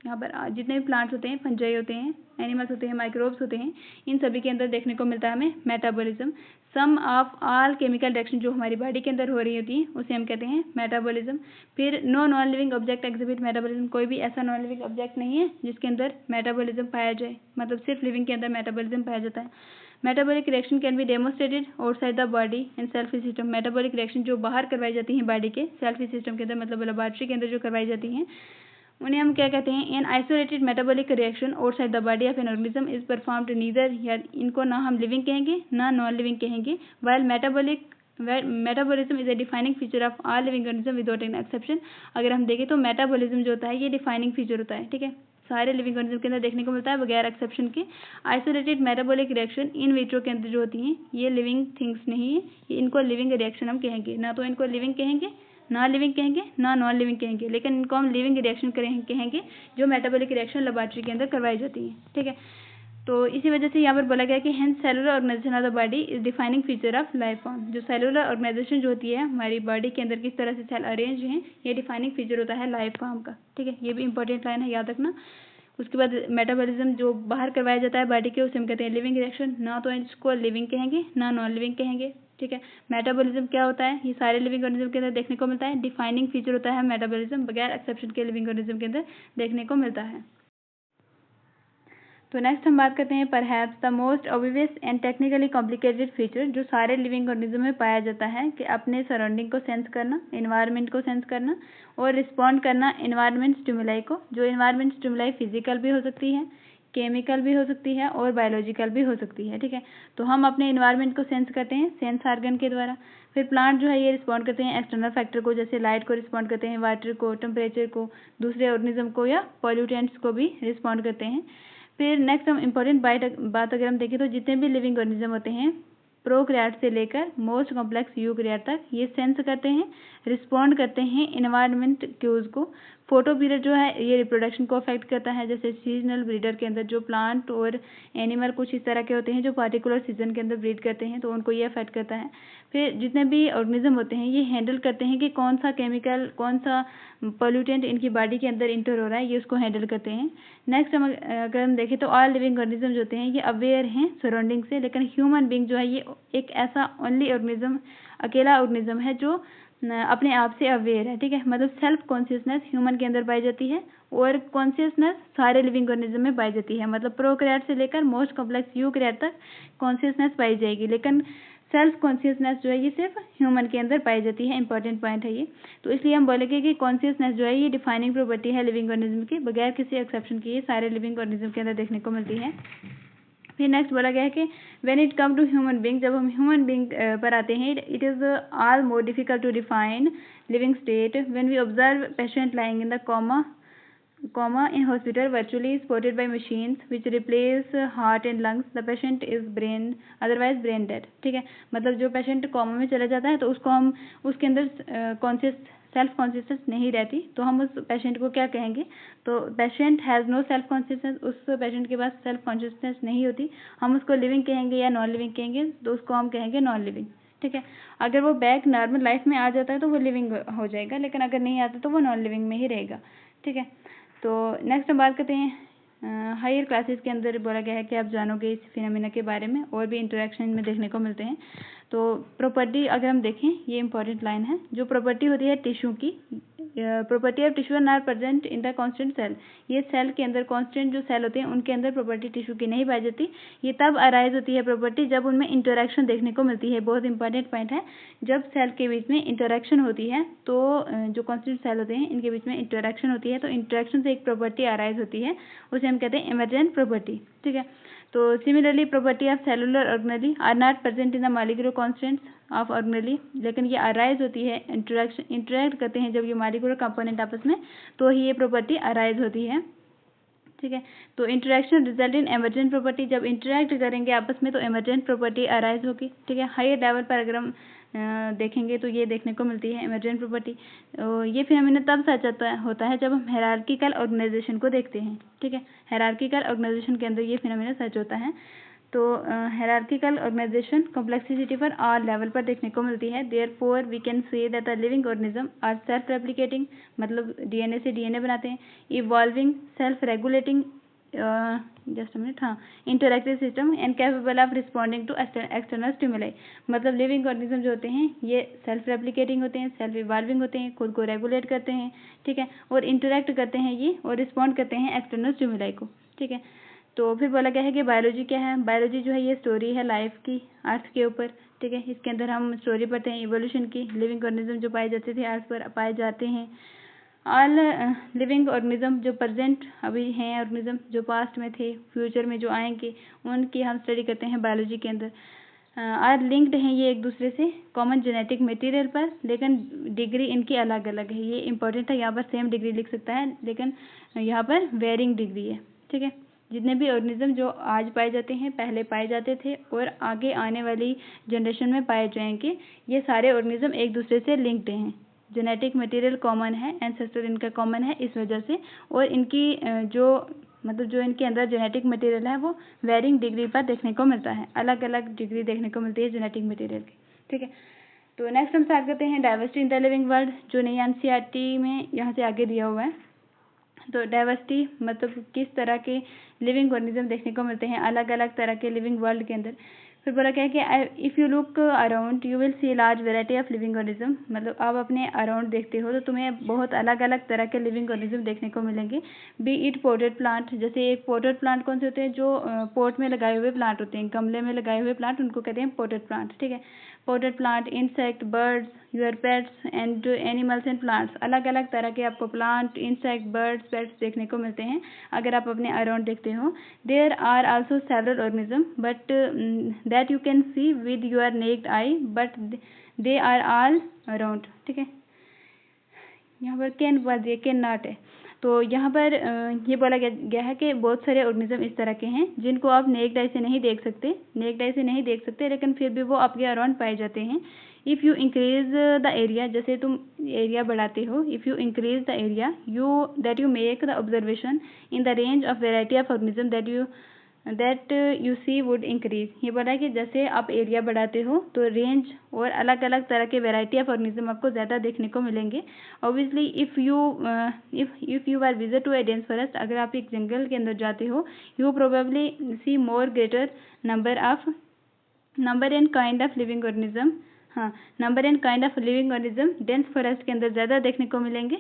यहाँ पर जितने भी प्लांट्स होते हैं, फंजाई होते हैं, एनिमल्स होते हैं, माइक्रोब्स होते हैं, इन सभी के अंदर देखने को मिलता है हमें metabolism. Sum of all chemical reaction जो हमारी बॉडी के अंदर हो रही होती है उसे हम कहते हैं मेटाबॉलिज्म। फिर no non living object exhibit metabolism, कोई भी ऐसा नॉन लिविंग ऑब्जेक्ट नहीं है जिसके अंदर मेटाबॉलिज्म पाया जाए, मतलब सिर्फ लिविंग के अंदर मेटाबॉलिज्म पाया जाता है। Metabolic reaction can be demonstrated outside the body in cell free system. Metabolic reaction जो बाहर करवाई जाती हैं बॉडी के सेल्फी सिस्टम के अंदर, मतलब लेबोरेटरी के अंदर जो करवाई जाती हैं, उन्हें हम क्या कहते हैं, an isolated metabolic reaction outside the body of an organism is performed neither, या इनको ना हम लिविंग कहेंगे ना नॉन लिविंग कहेंगे। While metabolism is a defining feature of all living organism without an exception. अगर हम देखें तो मेटाबॉलिज्म जो होता है ये डिफाइनिंग फीचर होता है, ठीक है, सारे लिविंग ऑर्गेनिज्म के अंदर देखने को मिलता है बगैर एक्सेप्शन के। Isolated metabolic reaction in vitro के अंदर जो होती हैं ये लिविंग थिंग्स नहीं है, इनको लिविंग रिएक्शन हम कहेंगे, ना तो इनको लिविंग कहेंगे ना लिविंग कहेंगे ना नॉन लिविंग कहेंगे, लेकिन इनको हम लिविंग रिएक्शन कहेंगे जो मेटाबॉलिक रिएक्शन लेबोरेटरी के अंदर करवाई जाती है, ठीक है। तो इसी वजह से यहाँ पर बोला गया कि hence cellular organization of the body is defining feature of life form. जो सेलुलर ऑर्गेनाइजेशन जो होती है हमारी बॉडी के अंदर किस तरह से सेल अरेंज हैं, ये डिफाइनिंग फीचर होता है लाइफ फॉर्म का, ठीक है। ये भी इंपॉर्टेंट लाइन है, याद रखना। उसके बाद मेटाबॉलिज्म जो बाहर करवाया जाता है बॉडी के उसे हम कहते हैं लिविंग रिएक्शन, ना तो इसको लिविंग कहेंगे ना नॉन लिविंग कहेंगे, ठीक है। मेटाबॉलिज्म क्या होता है, ये सारे लिविंग ऑर्गेनिज्म के अंदर देखने को मिलता है, डिफाइनिंग फीचर होता है मेटाबॉलिज्म, बगैर एक्सेप्शन के लिविंग ऑर्गेनिज्म के अंदर देखने को मिलता है। तो नेक्स्ट हम बात करते हैं perhaps the most obvious and technically complicated feature जो सारे लिविंग ऑर्गेनिज्म में पाया जाता है, कि अपने सराउंडिंग को सेंस करना, एनवायरनमेंट को सेंस करना और रिस्पॉन्ड करना एनवायरनमेंट स्टिमुलाई को। जो एनवायरनमेंट स्टिमुलाई फिजिकल भी हो सकती है, केमिकल भी हो सकती है और बायोलॉजिकल भी हो सकती है, ठीक है। तो हम अपने एनवायरनमेंट को सेंस करते हैं सेंस ऑर्गन के द्वारा। फिर प्लांट जो है ये रिस्पॉन्ड करते हैं एक्सटर्नल फैक्टर को, जैसे लाइट को रिस्पॉन्ड करते हैं, वाटर को, टेम्परेचर को, दूसरे ऑर्गेनिज्म को या पॉल्यूटेंट्स को भी रिस्पॉन्ड करते हैं। फिर नेक्स्ट हम इम्पोर्टेंट बात अगर हम देखें तो जितने भी लिविंग ऑर्गेनिज्म होते हैं प्रोकैरियोट से लेकर मोस्ट कॉम्प्लेक्स यूकैरियोट तक ये सेंस करते हैं, रिस्पॉन्ड करते हैं एनवायरनमेंट क्यूज को। फोटो पीरियड जो है ये रिप्रोडक्शन को अफेक्ट करता है, जैसे सीजनल ब्रीडर के अंदर जो प्लांट और एनिमल कुछ इस तरह के होते हैं जो पार्टिकुलर सीजन के अंदर ब्रीड करते हैं तो उनको ये अफेक्ट करता है। फिर जितने भी ऑर्गेनिज्म होते हैं ये हैंडल करते हैं कि कौन सा केमिकल कौन सा पोल्यूटेंट इनकी बॉडी के अंदर इंटर हो रहा है, ये उसको हैंडल करते हैं। नेक्स्ट अगर हम देखें तो ऑल लिविंग ऑर्गेनिज्म जो होते हैं ये अवेयर हैं सराउंडिंग से, लेकिन ह्यूमन बींग जो है ये एक ऐसा ओनली ऑर्गेनिज्म अकेला ऑर्गेनिज्म है जो अपने आप से अवेयर है, ठीक है। मतलब सेल्फ कॉन्शियसनेस ह्यूमन के अंदर पाई जाती है और कॉन्शियसनेस सारे लिविंग ऑर्गेनिज्म में पाई जाती है, मतलब प्रोकैरियोट से लेकर मोस्ट कॉम्प्लेक्स यूकैरियोट तक कॉन्शियसनेस पाई जाएगी, लेकिन सेल्फ कॉन्शियसनेस जो है ये सिर्फ ह्यूमन के अंदर पाई जाती है। इंपॉर्टेंट पॉइंट है ये। तो इसलिए हम बोलेंगे कि कॉन्शियसनेस जो है ये डिफाइनिंग प्रॉपर्टी है लिविंग ऑर्गेनिज्म की, बगैर किसी एक्सेप्शन के ये सारे लिविंग ऑर्गेनिज्म के अंदर देखने को मिलती है। फिर नेक्स्ट बोला गया है कि when it come to human being, जब हम ह्यूमन बीइंग पर आते हैं, it is all more difficult to define living state when we observe patient lying in the coma in hospital virtually supported by machines which replace heart and lungs, the patient is otherwise brain dead। ठीक है, मतलब जो पेशेंट कोमा में चला जाता है तो उसको हम उसके अंदर सेल्फ कॉन्शियसनेस नहीं रहती, तो हम उस पेशेंट को क्या कहेंगे? तो patient has no self consciousness, उस पेशेंट के पास सेल्फ कॉन्शियसनेस नहीं होती, हम उसको लिविंग कहेंगे या नॉन लिविंग कहेंगे? तो उसको हम कहेंगे नॉन लिविंग। ठीक है, अगर वो बैक नॉर्मल लाइफ में आ जाता है तो वो लिविंग हो जाएगा, लेकिन अगर नहीं आता तो वो नॉन लिविंग में ही रहेगा। ठीक है, तो नेक्स्ट हम बात करते हैं हायर क्लासेस के अंदर बोला गया है कि आप जानोगे इस फिनोमेना के बारे में, और भी इंटरेक्शन में देखने को मिलते हैं। तो प्रॉपर्टी अगर हम देखें, ये इंपॉर्टेंट लाइन है, जो प्रॉपर्टी होती है टिश्यू की, property of tissue are not present in the constant cell. ये सेल के अंदर कांस्टेंट जो सेल होते हैं उनके अंदर प्रॉपर्टी टिश्यू की नहीं पाई जाती। ये तब अराइज होती है प्रॉपर्टी जब उनमें इंटरेक्शन देखने को मिलती है। बहुत इंपॉर्टेंट पॉइंट है, जब सेल के बीच में इंटरेक्शन होती है तो जो कांस्टेंट सेल होते हैं इनके बीच में इंटरेक्शन होती है, तो इंटरेक्शन से एक प्रॉपर्टी अराइज होती है, उसे हम कहते हैं इमर्जेंट प्रॉपर्टी। ठीक है, तो similarly property of cellular organelle are not present in the molecular constants of organelle, लेकिन ये अराइज होती है, इंटरेक्ट करते हैं जब ये मॉलिक्यूलर कंपोनेंट आपस में, तो ही ये प्रॉपर्टी अराइज होती है। ठीक है, तो interaction result in emergent property, जब इंटरेक्ट करेंगे आपस में तो एमर्जेंट प्रॉपर्टी अराइज होगी। ठीक है, हायर लेवल पर अगर हम देखेंगे तो ये देखने को मिलती है इमर्जेंट प्रॉपर्टी। ये फिनोमेना तब सच होता है जब हम हायरार्किकल ऑर्गेनाइजेशन को देखते हैं। ठीक है, हायरार्किकल ऑर्गेनाइजेशन के अंदर ये फिनोमेना सच होता है। तो हायरार्किकल ऑर्गेनाइजेशन कॉम्प्लेक्सिटी पर ऑल लेवल पर देखने को मिलती है। Therefore we can say that the living organism are self replicating, मतलब डीएनए से डीएनए बनाते हैं, evolving, self regulating, just minute, हाँ, interactive system and capable of responding to external stimuli. मतलब लिविंग ऑर्गेनिज्म जो होते हैं ये सेल्फ रेप्लिकेटिंग होते हैं, सेल्फ इवॉल्विंग होते हैं, खुद को रेगुलेट करते हैं। ठीक है, और इंटरैक्ट करते हैं ये, और रिस्पॉन्ड करते हैं एक्सटर्नल स्टिमुलाई को। ठीक है, तो फिर बोला गया है कि बायोलॉजी क्या है? बायोलॉजी जो है ये स्टोरी है लाइफ की अर्थ के ऊपर। ठीक है, इसके अंदर हम स्टोरी पढ़ते हैं इवोल्यूशन की, लिविंग ऑर्गेनिज्म जो पाए जाते थे अर्थ पर पाए जाते हैं। ऑल लिविंग ऑर्गेनिज्म जो प्रेजेंट अभी हैं, ऑर्गेनिज्म जो पास्ट में थे, फ्यूचर में जो आएंगे, उनकी हम स्टडी करते हैं बायोलॉजी के अंदर। आर लिंक्ड हैं ये एक दूसरे से कॉमन जेनेटिक मटेरियल पर, लेकिन डिग्री इनकी अलग अलग है। ये इंपॉर्टेंट है, यहाँ पर सेम डिग्री लिख सकता है, लेकिन यहाँ पर वेरिंग डिग्री है। ठीक है, जितने भी ऑर्गेनिज्म जो आज पाए जाते हैं, पहले पाए जाते थे और आगे आने वाली जनरेशन में पाए जाएंगे, ये सारे ऑर्गेनिज्म एक दूसरे से लिंक्ड हैं। जेनेटिक मटेरियल कॉमन है, एंसेस्टर इनका कॉमन है इस वजह से, और इनकी जो इनके अंदर जेनेटिक मटेरियल है वो वेरिंग डिग्री पर देखने को मिलता है, अलग अलग डिग्री देखने को मिलती है जेनेटिक मटेरियल की। ठीक है, तो नेक्स्ट हम स्टार्ट करते हैं diversity in the living world, जो नई एनसीईआरटी में यहाँ से आगे दिया हुआ है। तो डाइवर्सिटी मतलब किस तरह के लिविंग ऑर्गेनिज्म देखने को मिलते हैं अलग अलग तरह के लिविंग वर्ल्ड के अंदर। फिर बोला क्या है कि if you look around you will see large variety of living organism, मतलब आप अपने अराउंड देखते हो तो तुम्हें बहुत अलग अलग तरह के लिविंग ऑर्गेनिज्म देखने को मिलेंगे। बी इट पोटेड प्लांट, जैसे एक पोटेड प्लांट कौन से होते हैं? जो पोट में लगाए हुए प्लांट होते हैं, गमले में लगाए हुए प्लांट, उनको कहते हैं पोटेड प्लांट। ठीक है, potted plant, insect, birds, your pets and animals and plants, अलग अलग तरह के आपको प्लांट, इंसेक्ट, बर्ड्स, पेट्स देखने को मिलते हैं अगर आप अपने अराउंड देखते हो। There are also several organism but that you can see with your naked eye, but they are all around. ठीक है, यहाँ पर कैन वर्ड दिया, कैन नॉट है, तो यहाँ पर ये बोला गया है कि बहुत सारे ऑर्गेनिज्म इस तरह के हैं जिनको आप नेक्ड आई से नहीं देख सकते, लेकिन फिर भी वो आपके अराउंड पाए जाते हैं। If you increase the area, जैसे तुम एरिया बढ़ाते हो, if you increase the area you make the observation in the range of variety of organism that you see would increase. ये बोला है कि जैसे आप एरिया बढ़ाते हो तो रेंज और अलग अलग तरह के वेराइटी ऑफ ऑर्गेनिज्म आपको ज़्यादा देखने को मिलेंगे। Obviously if you are visit to a dense forest, अगर आप एक जंगल के अंदर जाते हो, you probably see more greater number and kind of living organism. हाँ, number and kind of living organism dense forest के अंदर ज़्यादा देखने को मिलेंगे।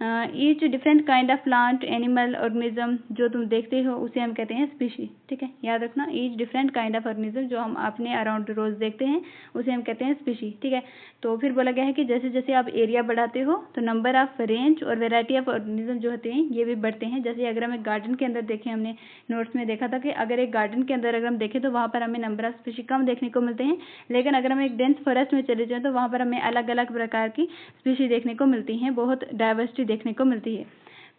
Each different kind of plant animal organism जो तुम देखते हो उसे हम कहते हैं स्पीशी, ठीक है, याद रखना। Each different kind of organism जो हम अपने अराउंड रोज देखते हैं उसे हम कहते हैं स्पीशी, ठीक है। तो फिर बोला गया है कि जैसे जैसे आप एरिया बढ़ाते हो तो नंबर ऑफ रेंज और वेराइटी ऑफ ऑर्गेनिज्म जो होते हैं ये भी बढ़ते हैं। जैसे अगर हम एक गार्डन के अंदर देखें, हमने नोट्स में देखा था कि अगर एक गार्डन के अंदर अगर हम देखें तो वहाँ पर हमें नंबर ऑफ स्पीशी कम देखने को मिलते हैं, लेकिन अगर हम एक डेंस फॉरेस्ट में चले जाएं तो वहाँ पर हमें अलग अलग प्रकार की स्पीशी देखने को मिलती हैं, बहुत डाइवर्सिटी देखने को मिलती है।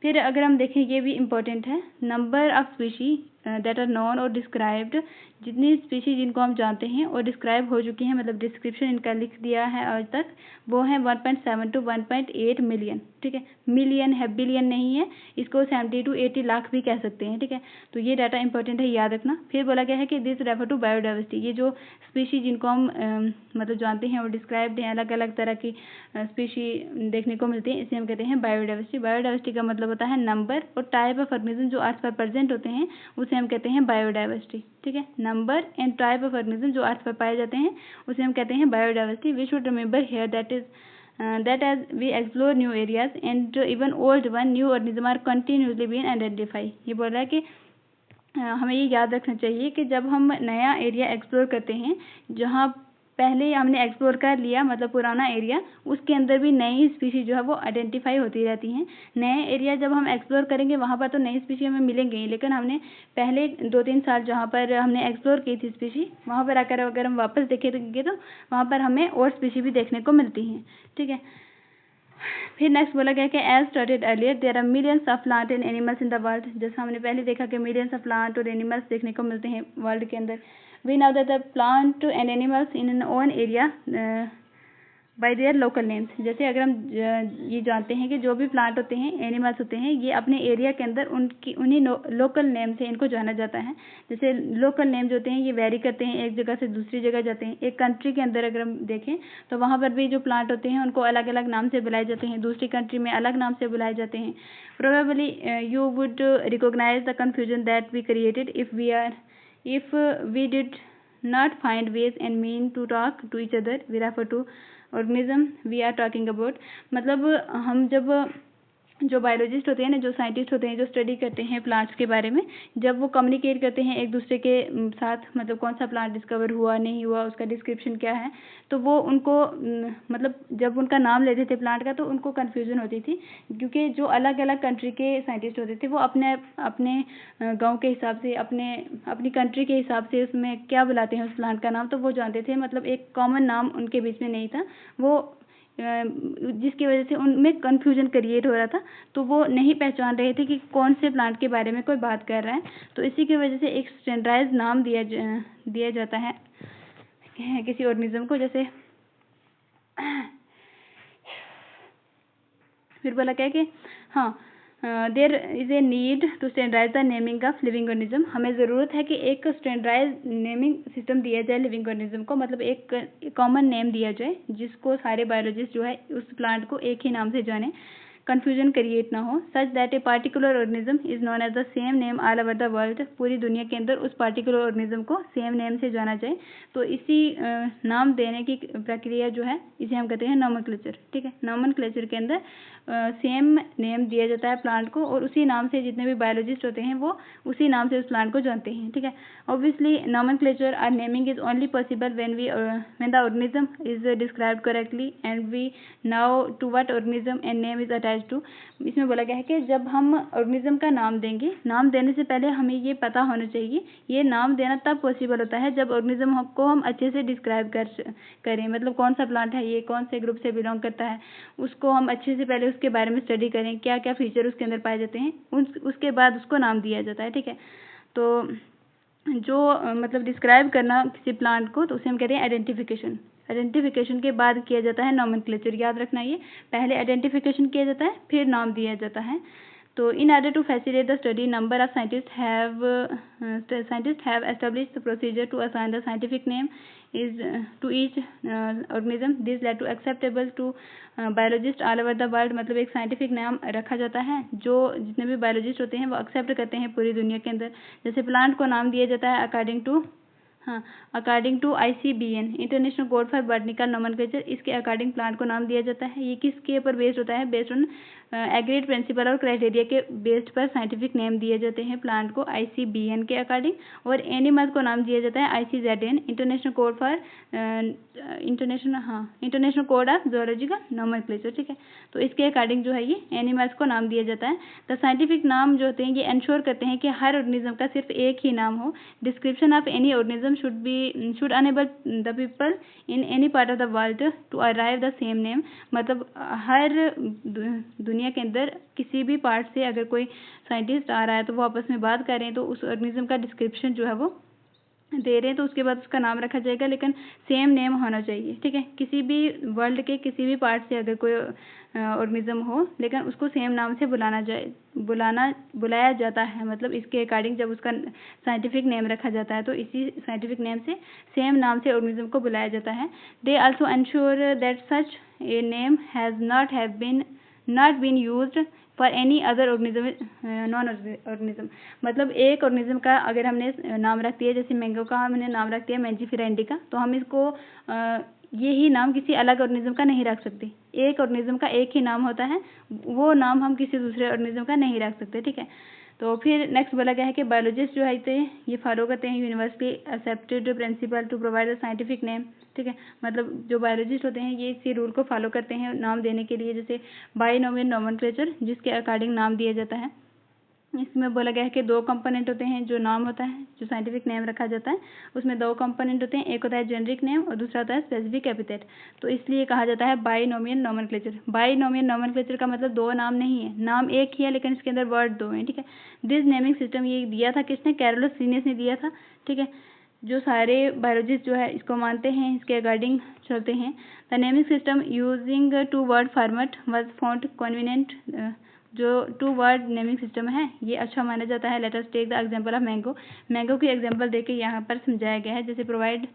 फिर अगर हम देखें, ये भी इम्पोर्टेंट है, number of species that are known और डिस्क्राइब्ड, जितनी स्पीशी जिनको हम जानते हैं और डिस्क्राइब हो चुकी हैं, मतलब डिस्क्रिप्शन इनका लिख दिया है आज तक, वो है 1.7 to 1.8 मिलियन, ठीक है। मिलियन है, बिलियन नहीं है, इसको 70 to 80 लाख भी कह सकते हैं, ठीक है। तो ये डाटा इंपॉर्टेंट है, याद रखना। फिर बोला गया है कि दिस रेफर टू बायोडाइवर्सिटी, ये जो स्पीशी जिनको हम मतलब जानते हैं और डिस्क्राइब्ड हैं, अलग अलग तरह की स्पीशी देखने को मिलती है, इसे हम कहते हैं बायोडाइवर्सिटी। बायोडाइवर्सिटी का मतलब होता है नंबर और टाइप ऑफ ऑर्गेनिज्म जो अर्थ पर प्रेजेंट होते हैं उसे हम कहते हैं बायोडाइवर्सिटी, ठीक है। Number and type of organism जो अर्थ पर पाए जाते हैं उसे हम कहते हैं biodiversity. We should remember here that as we explore new areas and even old one, new organisms are continuously being identified। ये बोल रहा है कि हमें ये याद रखना चाहिए कि जब हम नया एरिया एक्सप्लोर करते हैं, जहाँ पहले हमने एक्सप्लोर कर लिया मतलब पुराना एरिया, उसके अंदर भी नई स्पीशी जो है वो आइडेंटिफाई होती रहती हैं। नए एरिया जब हम एक्सप्लोर करेंगे वहाँ पर तो नई स्पीशी हमें मिलेंगे ही, लेकिन हमने पहले 2-3 साल जहाँ पर हमने एक्सप्लोर की थी स्पीशी, वहाँ पर आकर अगर हम वापस देखेंगे तो वहाँ पर हमें और स्पीशी भी देखने को मिलती हैं, ठीक है। फिर नेक्स्ट बोला गया कि as started earlier there are millions of plant and animals in the world. जैसा हमने पहले देखा कि मिलियंस ऑफ प्लांट और एनिमल्स देखने को मिलते हैं वर्ल्ड के अंदर। We know that the plant and animals in an own area by their local names. जैसे अगर हम ये जानते हैं कि जो भी प्लांट होते हैं, एनिमल्स होते हैं, ये अपने एरिया के अंदर उन्हीं लोकल नेम से इनको जाना जाता है। जैसे लोकल नेम जो होते हैं ये वेरी करते हैं, एक जगह से दूसरी जगह जाते हैं। एक कंट्री के अंदर अगर हम देखें तो वहाँ पर भी जो प्लांट होते हैं उनको अलग अलग नाम से बुलाए जाते हैं, दूसरी कंट्री में अलग नाम से बुलाए जाते हैं। Probably you would recognise the confusion that we created if we did not find ways and mean to talk to each other, we refer to organism we are talking about। मतलब हम जब जो बायोलॉजिस्ट होते हैं ना, जो साइंटिस्ट होते हैं, जो स्टडी करते हैं प्लांट्स के बारे में, जब वो कम्युनिकेट करते हैं एक दूसरे के साथ, मतलब कौन सा प्लांट डिस्कवर हुआ नहीं हुआ, उसका डिस्क्रिप्शन क्या है, तो वो उनको मतलब जब उनका नाम लेते थे प्लांट का तो उनको कन्फ्यूजन होती थी, क्योंकि जो अलग अलग कंट्री के साइंटिस्ट होते थे वो अपने अपने गांव के हिसाब से, अपनी कंट्री के हिसाब से उसमें क्या बुलाते हैं उस प्लांट का नाम, तो वो जानते थे। मतलब एक कॉमन नाम उनके बीच में नहीं था, वो जिसकी वजह से उनमें कन्फ्यूजन क्रिएट हो रहा था, तो वो नहीं पहचान रहे थे कि कौन से प्लांट के बारे में कोई बात कर रहा है। तो इसी की वजह से एक स्टैंडर्डाइज्ड नाम दिया जाता है किसी ऑर्गेनिज्म को। जैसे फिर बोला क्या कि हाँ, there is a need to standardise the naming of living organism. हमें ज़रूरत है कि एक स्टैंडर्डाइज नेमिंग सिस्टम दिया जाए लिविंग ऑर्गेनिज्म को, मतलब एक कॉमन नेम दिया जाए जिसको सारे बायोलॉजिस्ट जो है उस प्लांट को एक ही नाम से जाने, कन्फ्यूजन क्रिएट ना हो। Such that a particular organism is known as the same name all over the world. पूरी दुनिया के अंदर उस पार्टिकुलर ऑर्गेनिज्म को सेम नेम से जाना जाए। तो इसी नाम देने की प्रक्रिया जो है इसे हम कहते हैं नोमेनक्लेचर, ठीक है। नोमेनक्लेचर के अंदर सेम नेम दिया जाता है प्लांट को, और उसी नाम से जितने भी बायोलॉजिस्ट होते हैं वो उसी नाम से उस प्लांट को जानते हैं, ठीक है। ऑब्वियसली नोमेनक्लेचर और naming is only possible when the organism is described correctly and we know to what organism and name is attached to. इसमें बोला गया है कि जब हम ऑर्गेनिज्म का नाम देंगे, नाम देने से पहले हमें ये पता होना चाहिए, ये नाम देना तब पॉसिबल होता है जब ऑर्गेनिज्म को हम अच्छे से डिस्क्राइब करें, मतलब कौन सा प्लांट है ये, कौन से ग्रुप से बिलोंग करता है, उसको हम अच्छे से पहले उसके बारे में स्टडी करें, क्या क्या फीचर उसके अंदर पाए जाते हैं, उसके बाद उसको नाम दिया जाता है, ठीक है। तो जो मतलब डिस्क्राइब करना किसी प्लांट को, तो उसे हम कहते हैं आइडेंटिफिकेशन। आइडेंटिफिकेशन के बाद किया जाता है नोमेनक्लेचर। याद रखना, ये पहले आइडेंटिफिकेशन किया जाता है फिर नाम दिया जाता है। तो in order to facilitate the study, number of scientists have established the procedure to assign the scientific name is to each organism. This led to acceptable to biologists all over the world। मतलब एक साइंटिफिक नाम रखा जाता है जो जितने भी बायोलॉजिस्ट होते हैं वो एक्सेप्ट करते हैं पूरी दुनिया के अंदर। जैसे प्लांट को नाम दिया जाता है अकॉर्डिंग टू हाँ, according to ICBN international code for botanical nomenclature, इसके अकॉर्डिंग प्लांट को नाम दिया जाता है। ये किसके ऊपर बेस्ड होता है? बेस्ड ऑन एग्रीड प्रिंसिपल और क्राइटेरिया के बेस्ड पर साइंटिफिक नेम दिए जाते हैं प्लांट को ICBN के अकॉर्डिंग, और एनिमल को नाम दिया जाता है ICZN international code for international code of zoological nomenclature. ठीक है, तो इसके अकॉर्डिंग जो है ये एनिमल्स को नाम दिया जाता है। द साइंटिफिक नाम जो होते हैं ये इंश्योर करते हैं कि हर ऑर्गेनिज्म का सिर्फ एक ही नाम हो। Description of any organism should enable the people in any part of the world to arrive the same name. मतलब हर दुनिया के अंदर किसी भी पार्ट से अगर कोई साइंटिस्ट आ रहा है तो वो आपस में बात कर रहे हैं तो उस ऑर्गेनिज्म का डिस्क्रिप्शन जो है वो दे रहे हैं तो उसके बाद उसका नाम रखा जाएगा, लेकिन सेम नेम होना चाहिए। ठीक है, किसी भी वर्ल्ड के किसी भी पार्ट से अगर कोई ऑर्गेनिज्म हो लेकिन उसको सेम नाम से बुलाया जाता है। मतलब इसके अकॉर्डिंग जब उसका साइंटिफिक नेम रखा जाता है तो इसी साइंटिफिक नेम से सेम नाम से ऑर्गेनिज्म को बुलाया जाता है। They also ensure that such a name has not been used for any other known organism. मतलब एक ऑर्गेनिज्म का अगर हमने नाम रख दिया, जैसे मैंगो का हमने नाम रख दिया मैंजीफेरा इंडिका, तो हम इसको यही नाम किसी अलग ऑर्गेनिज्म का नहीं रख सकते। एक ऑर्गेनिज्म का एक ही नाम होता है, वो नाम हम किसी दूसरे ऑर्गेनिज्म का नहीं रख सकते। ठीक है, तो फिर नेक्स्ट बोला गया है कि बायोलॉजिस्ट जो है ये फॉलो करते हैं university accepted principle to provide the scientific name. ठीक है, मतलब जो बायोलॉजिस्ट होते हैं ये इसी रूल को फॉलो करते हैं नाम देने के लिए, जैसे बाइनोमियल नोमेनक्लेचर जिसके अकॉर्डिंग नाम दिया जाता है। इसमें बोला गया है कि दो कंपोनेंट होते हैं जो नाम होता है, जो साइंटिफिक नेम रखा जाता है उसमें दो कंपोनेंट होते हैं, एक होता है जेनरिक नेम और दूसरा होता है स्पेसिफिक एपिथेट। तो इसलिए कहा जाता है बाइनोमियल नोमेनक्लेचर। बाइनोमियल नोमेनक्लेचर का मतलब दो नाम नहीं है, नाम एक ही है लेकिन इसके अंदर वर्ड दो हैं। ठीक है, दिस नेमिंग सिस्टम ये दिया था किसने? कैरोलस लिनियस ने दिया था। ठीक है, जो सारे बायोलॉजिस्ट जो है इसको मानते हैं, इसके अकॉर्डिंग चलते हैं। The naming system using two word format was found convenient. जो टू वर्ड नेमिंग सिस्टम है ये अच्छा माना जाता है। Let us take the example of mango. Mango की एग्जांपल देके यहाँ पर समझाया गया है, जैसे provide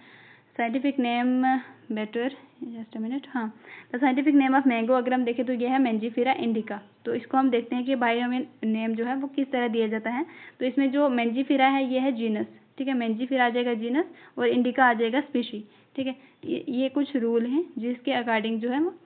scientific name better just a minute. हाँ, the scientific name of mango अगर हम देखें तो ये है मैंजीफेरा इंडिका। तो इसको हम देखते हैं कि बायोमियल नेम जो है वो किस तरह दिया जाता है। तो इसमें जो मैंजीफेरा है ये है जीनस। ठीक है, मैंजीफेरा आ जाएगा जीनस और इंडिका आ जाएगा स्पीशी। ठीक है, ये कुछ रूल हैं जिसके अकॉर्डिंग जो है वो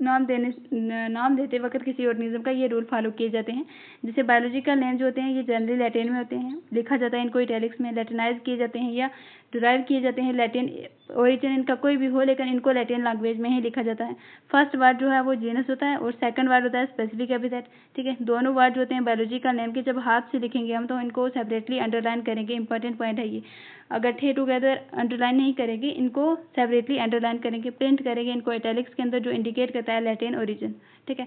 नाम देते वक्त किसी ऑर्गेनिज्म का ये रूल फॉलो किए जाते हैं। जैसे बायोलॉजिकल नेम जो होते हैं ये जनरली लैटिन में होते हैं, लिखा जाता है इनको इटैलिक्स में, लैटिनाइज किए जाते हैं या डिराइव किए जाते हैं। लैटिन ओरिजिन इनका कोई भी हो लेकिन इनको लैटिन लैंग्वेज में ही लिखा जाता है। फर्स्ट वर्ड जो है वो जीनस होता है और सेकंड वर्ड होता है स्पेसिफिक एपिथेट। ठीक है, दोनों वर्ड जो होते हैं बायोलॉजिकल नेम के जब हाथ से लिखेंगे हम तो इनको सेपरेटली अंडरलाइन करेंगे। इंपॉर्टेंट पॉइंट है ये, इकट्ठे टुगेदर अंडरलाइन नहीं करेंगे, इनको सेपरेटली अंडरलाइन करेंगे, प्रिंट करेंगे इनको इटैलिक्स के अंदर, जो इंडिकेट करता है लैटिन ओरिजिन। ठीक है,